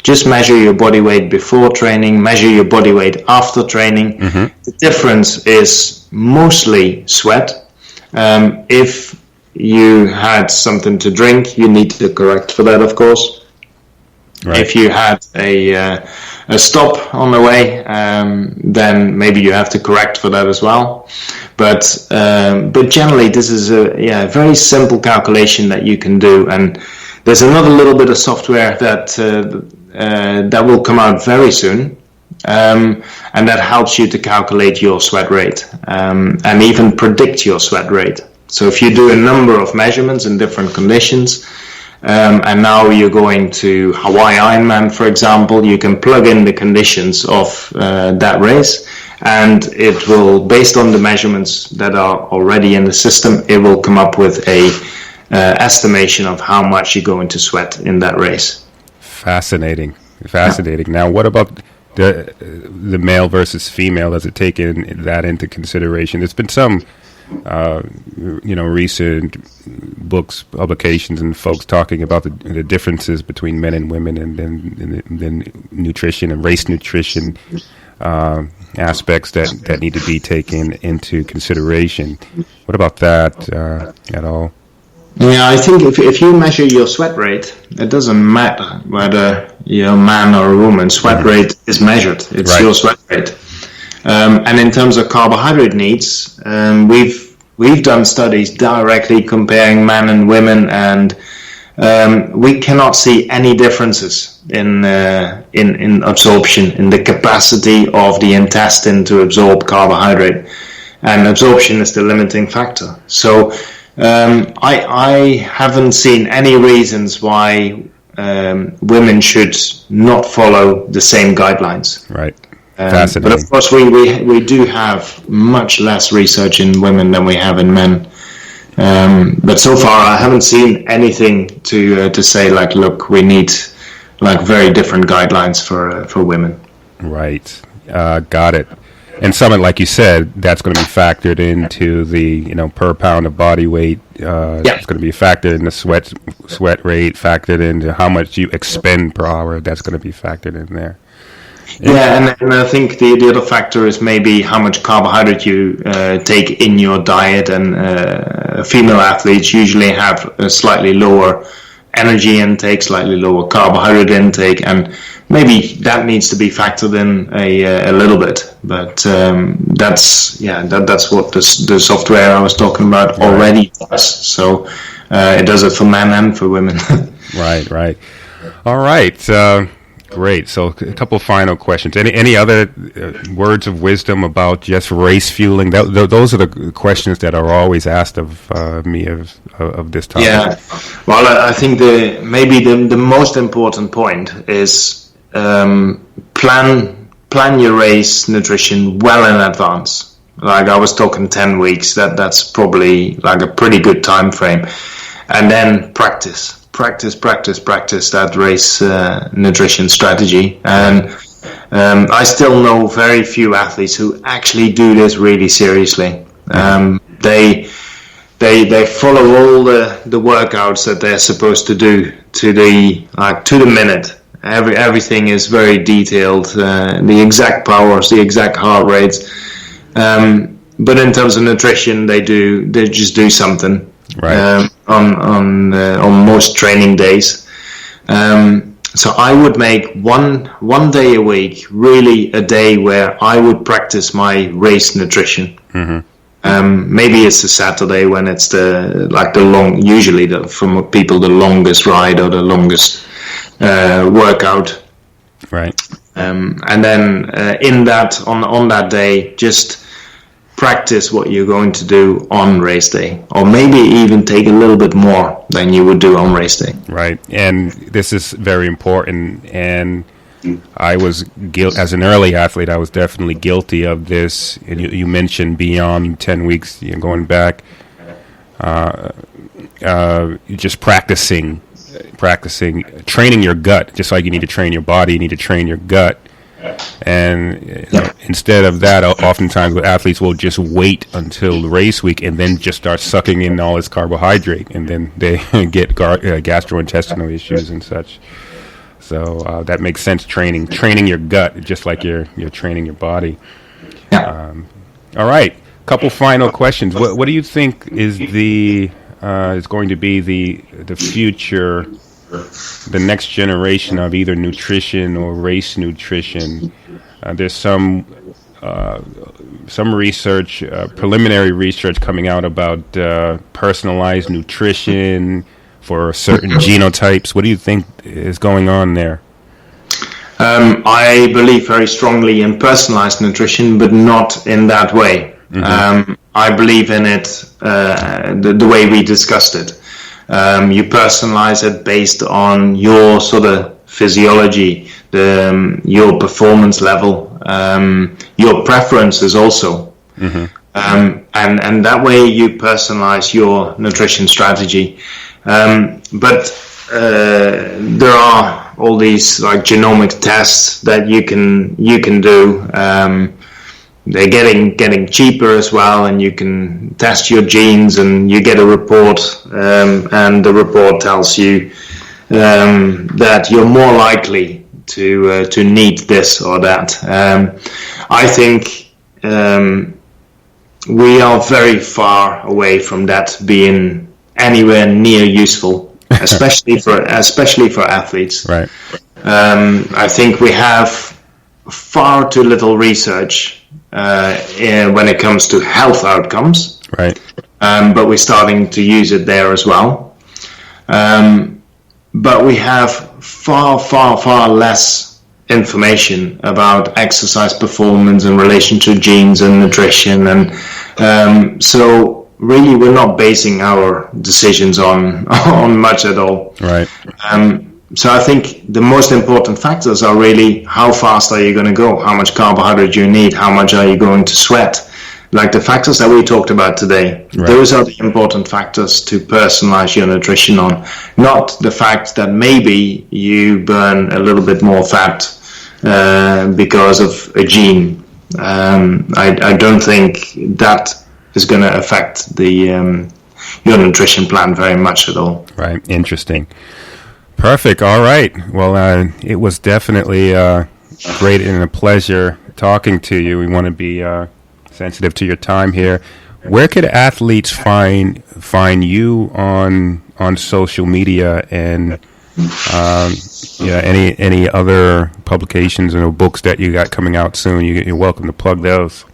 Just measure your body weight before training, measure your body weight after training. Mm-hmm. The difference is mostly sweat. If you had something to drink, you need to correct for that, of course. Right. If you had a stop on the way, then maybe you have to correct for that as well. But generally, this is a very simple calculation that you can do. And there's another little bit of software that will come out very soon, and that helps you to calculate your sweat rate and even predict your sweat rate. So if you do a number of measurements in different conditions, and now you're going to Hawaii Ironman, for example, you can plug in the conditions of that race, and it will, based on the measurements that are already in the system, it will come up with a estimation of how much you're going to sweat in that race. Fascinating. Now, what about the male versus female? Does it take that into consideration? There's been some, recent books, publications, and folks talking about the differences between men and women, and then nutrition and race nutrition aspects that need to be taken into consideration. What about that at all? Yeah, I think if you measure your sweat rate, it doesn't matter whether you're a man or a woman. Sweat rate is measured. It's right. Your sweat rate. And in terms of carbohydrate needs, we've done studies directly comparing men and women, and we cannot see any differences in absorption, in the capacity of the intestine to absorb carbohydrate. And absorption is the limiting factor. So I haven't seen any reasons why women should not follow the same guidelines. Right. But of course, we do have much less research in women than we have in men. But so far, I haven't seen anything to say like, look, we need like very different guidelines for women. Right. Got it. And something like you said, that's going to be factored into the per pound of body weight. It's going to be factored in the sweat rate, factored into how much you expend per hour. That's going to be factored in there. Yeah, and I think the other factor is maybe how much carbohydrate you take in your diet. And female athletes usually have a slightly lower energy intake, slightly lower carbohydrate intake, and maybe that needs to be factored in a little bit. But that's what the software I was talking about already does. So it does it for men and for women. Right. All right. Great. So a couple final questions. Any other words of wisdom about just race fueling? Those are the questions that are always asked of me of this topic. Yeah. Well, I think the most important point is plan your race nutrition well in advance. Like I was talking 10 weeks. That's probably like a pretty good time frame, and then practice that race nutrition strategy. And I still know very few athletes who actually do this really seriously. They follow all the workouts that they're supposed to do to the minute. Everything is very detailed, the exact powers, the exact heart rates. But in terms of nutrition, they just do something. Right. On most training days. So I would make one day a week really a day where I would practice my race nutrition. Mm-hmm. Maybe it's a Saturday when it's usually for people the longest ride or the longest workout. Right. And then in that on that day, just practice what you're going to do on race day, or maybe even take a little bit more than you would do on race day. Right, and this is very important. And I was as an early athlete, I was definitely guilty of this. And you mentioned beyond 10 weeks, going back, just practicing, training your gut. Just like you need to train your body, you need to train your gut. And instead of that, oftentimes athletes will just wait until the race week and then just start sucking in all this carbohydrate, and then they get gastrointestinal issues and such. So that makes sense. Training your gut, just like you're training your body. Yeah. All right, couple final questions. What do you think is is going to be the future? The next generation of either nutrition or race nutrition. There's some research, preliminary research coming out about personalized nutrition for certain genotypes. What do you think is going on there? I believe very strongly in personalized nutrition, but not in that way. Mm-hmm. I believe in it the way we discussed it. You personalize it based on your sort of physiology, your performance level, your preferences also. Mm-hmm. And that way you personalize your nutrition strategy. But there are all these like genomic tests that you can do. They're getting cheaper as well, and you can test your genes, and you get a report, and the report tells you that you're more likely to need this or that. I think we are very far away from that being anywhere near useful, especially for athletes. Right. I think we have far too little research when it comes to health outcomes, right? But we're starting to use it there as well. But we have far less information about exercise performance in relation to genes and nutrition, and so really we're not basing our decisions on much at all. Right. So I think the most important factors are really how fast are you going to go, how much carbohydrate you need, how much are you going to sweat. Like the factors that we talked about today, right. Those are the important factors to personalize your nutrition on, not the fact that maybe you burn a little bit more fat because of a gene. I don't think that is going to affect the your nutrition plan very much at all. Right. Interesting. Perfect. All right. Well, it was definitely great and a pleasure talking to you. We want to be sensitive to your time here. Where could athletes find you on social media, and any other publications or books that you got coming out soon? You're welcome to plug those.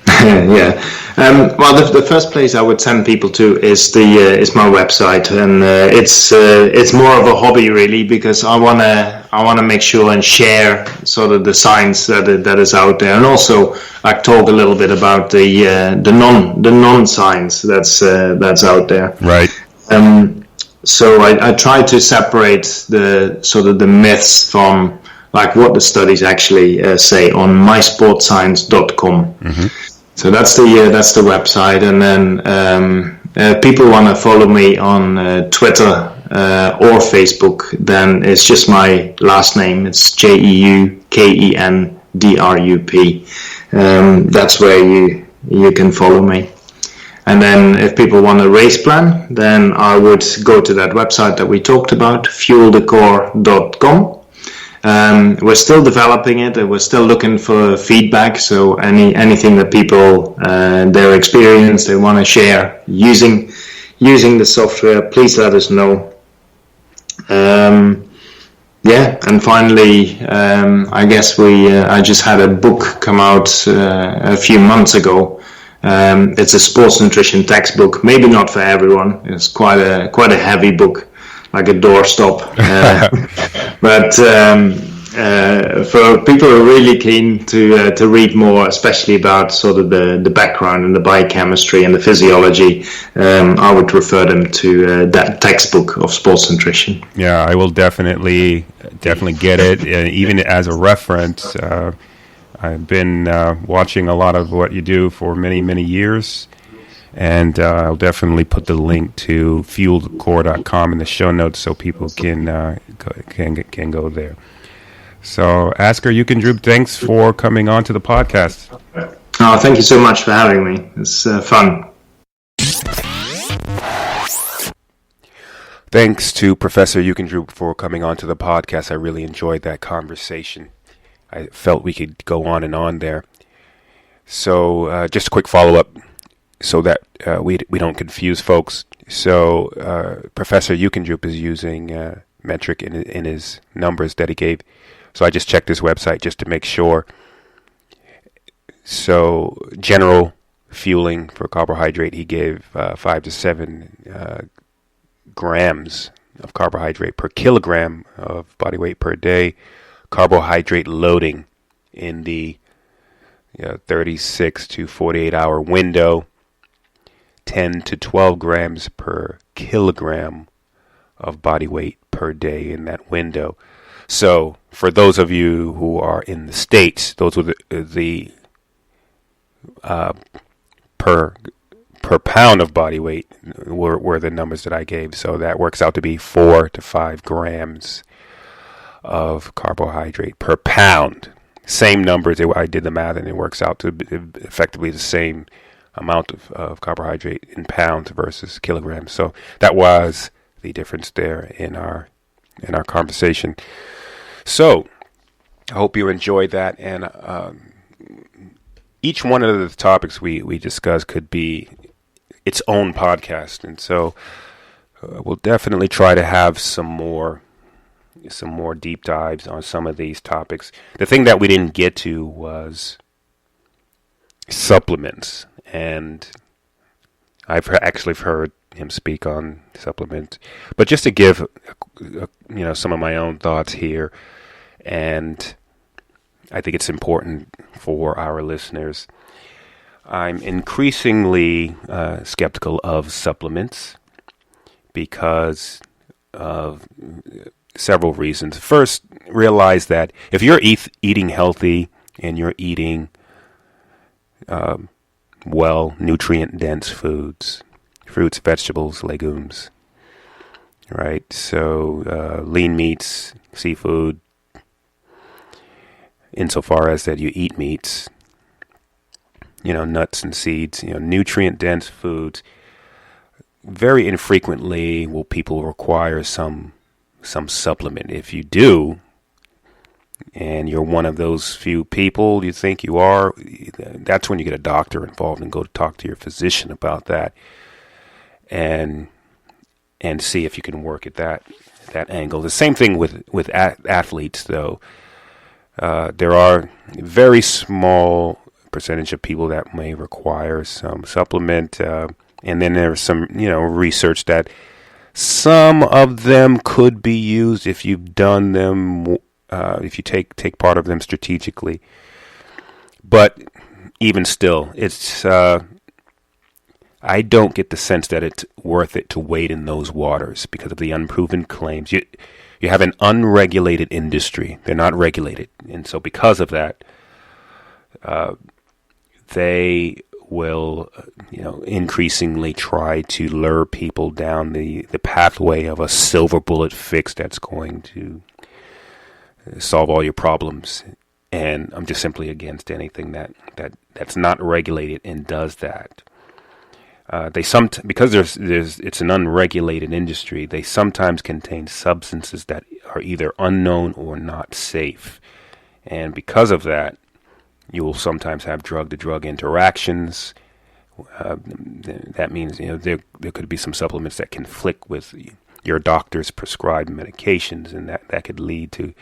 Yeah. Well, the first place I would send people to is my website, and it's more of a hobby really, because I wanna make sure and share sort of the science that is out there, and also I talk a little bit about the non-science that's out there. Right. So I try to separate the sort of the myths from like what the studies actually say on mysportscience.com. Mm-hmm. So that's the website, and then people want to follow me on Twitter or Facebook. Then it's just my last name. It's JEUKENDRUP. That's where you can follow me. And then if people want a race plan, then I would go to that website that we talked about, fuelthecore.com. We're still developing it, and we're still looking for feedback. So anything that people, their experience, they want to share using the software, please let us know. And finally, I guess I just had a book come out a few months ago. It's a sports nutrition textbook. Maybe not for everyone. It's quite a heavy book, like a doorstop. But for people who are really keen to read more, especially about sort of the background and the biochemistry and the physiology, I would refer them to that textbook of sports nutrition. Yeah, I will definitely get it, even as a reference. I've been watching a lot of what you do for many, many years, and I'll definitely put the link to fuelthecore.com in the show notes so people can go there. So, Asker Jeukendrup, thanks for coming on to the podcast. Oh, thank you so much for having me. It's fun. Thanks to Professor Jeukendrup for coming on to the podcast. I really enjoyed that conversation. I felt we could go on and on there. So just a quick follow-up so that we don't confuse folks. So Professor Jeukendrup is using metric in his numbers that he gave. So I just checked his website just to make sure. So general fueling for carbohydrate, he gave 5 to 7 grams of carbohydrate per kilogram of body weight per day. Carbohydrate loading in the 36 to 48 hour window, 10 to 12 grams per kilogram of body weight per day in that window. So for those of you who are in the States, those were the per pound of body weight were the numbers that I gave. So that works out to be 4 to 5 grams of carbohydrate per pound. Same numbers. I did the math, and it works out to effectively the same amount of carbohydrate in pounds versus kilograms. So that was the difference there in our conversation. So I hope you enjoyed that, and each one of the topics we discussed could be its own podcast, and so we'll definitely try to have some more deep dives on some of these topics. The thing that we didn't get to was supplements, and I've actually heard him speak on supplements, but just to give some of my own thoughts here, and I think it's important for our listeners. I'm increasingly skeptical of supplements because of several reasons. First, realize that if you're eating healthy and you're eating nutrient-dense foods, fruits, vegetables, legumes, right? So lean meats, seafood, insofar as that you eat meats, nuts and seeds, nutrient-dense foods. Very infrequently will people require some supplement. If you do, and you're one of those few people you think you are, that's when you get a doctor involved and go to talk to your physician about that, and see if you can work at that angle. The same thing with athletes, though. There are very small percentage of people that may require some supplement, and then there's some research that some of them could be used if you've done them, if you take part of them strategically. But even still, it's I don't get the sense that it's worth it to wade in those waters because of the unproven claims. You have an unregulated industry. They're not regulated. And so because of that, they will, increasingly try to lure people down the pathway of a silver bullet fix that's going to solve all your problems. And I'm just simply against anything that's not regulated and does that. Because it's an unregulated industry, they sometimes contain substances that are either unknown or not safe. And because of that, you will sometimes have drug-to-drug interactions. That means there could be some supplements that conflict with your doctor's prescribed medications, and that could lead to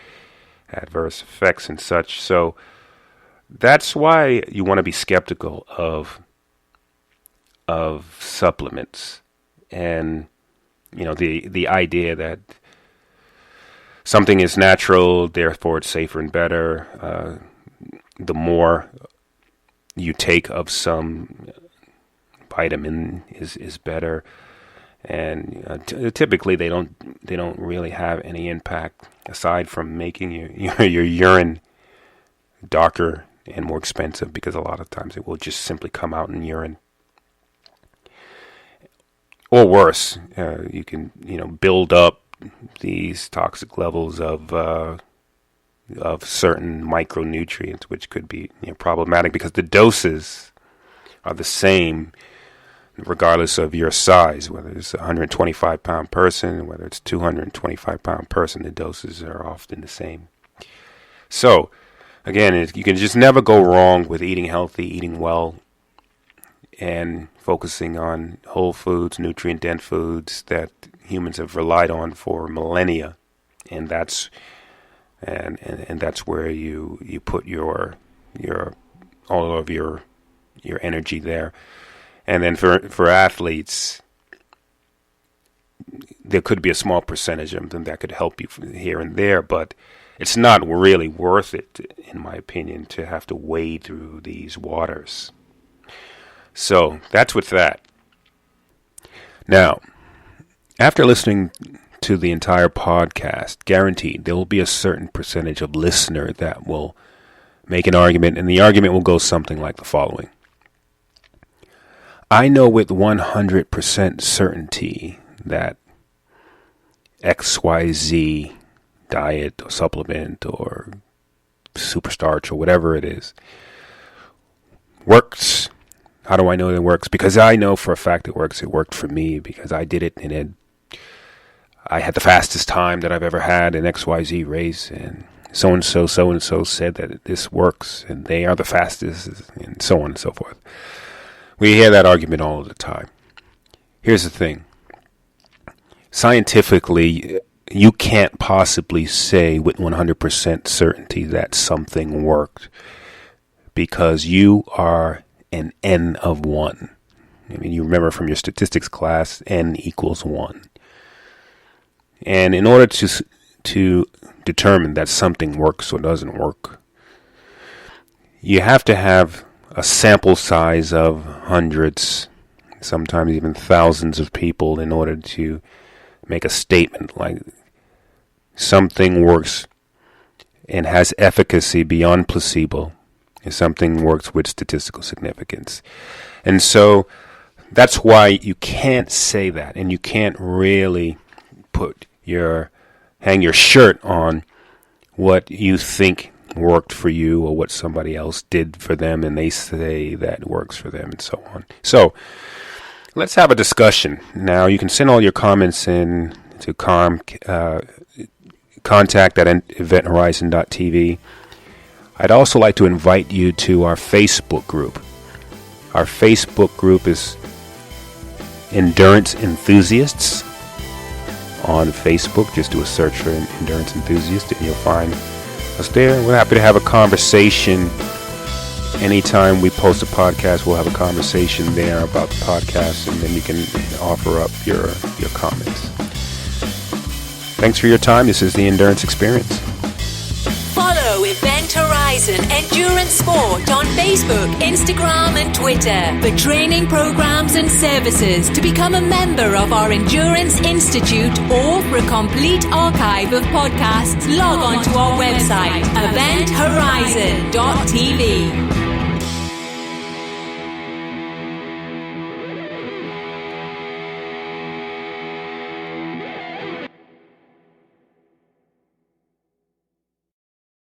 adverse effects and such. So that's why you want to be skeptical of supplements, and the idea that something is natural, therefore it's safer and better. The more you take of some vitamin is better, and typically they don't really have any impact aside from making your urine darker and more expensive, because a lot of times it will just simply come out in urine. Or worse, you can build up these toxic levels of certain micronutrients, which could be problematic because the doses are the same regardless of your size, whether it's a 125-pound person, whether it's a 225-pound person, the doses are often the same. So, again, you can just never go wrong with eating healthy, eating well, and focusing on whole foods, nutrient-dense foods that humans have relied on for millennia, and that's where you put your all of your energy there. And then for athletes, there could be a small percentage of them that could help you here and there, but it's not really worth it, in my opinion, to have to wade through these waters. So that's with that. Now, after listening to the entire podcast, guaranteed there will be a certain percentage of listener that will make an argument, and the argument will go something like the following. I know with 100% certainty that XYZ diet or supplement or superstarch or whatever it is works. How do I know it works? Because I know for a fact it works. It worked for me because I did it, and I had the fastest time that I've ever had in XYZ race, and so-and-so said that this works, and they are the fastest, and so on and so forth. We hear that argument all the time. Here's the thing. Scientifically, you can't possibly say with 100% certainty that something worked because you are an N of 1. I mean, you remember from your statistics class, N equals 1. And in order to determine that something works or doesn't work, you have to have a sample size of hundreds, sometimes even thousands of people in order to make a statement like something works and has efficacy beyond placebo, if something works with statistical significance. And so that's why you can't say that, and you can't really hang your shirt on what you think worked for you or what somebody else did for them and they say that works for them, and so on. So let's have a discussion. Now you can send all your comments in to contact@eventhorizon.tv. I'd also like to invite you to our Facebook group. Our Facebook group is Endurance Enthusiasts on Facebook. Just do a search for Endurance Enthusiasts and you'll find us there. We're happy to have a conversation. Anytime we post a podcast, we'll have a conversation there about the podcast, and then you can offer up your comments. Thanks for your time. This is the Endurance Experience. Follow Event Horizon Endurance Sport on Facebook, Instagram and Twitter for training programs and services. To become a member of our Endurance Institute or for a complete archive of podcasts, log on to our website, eventhorizon.tv.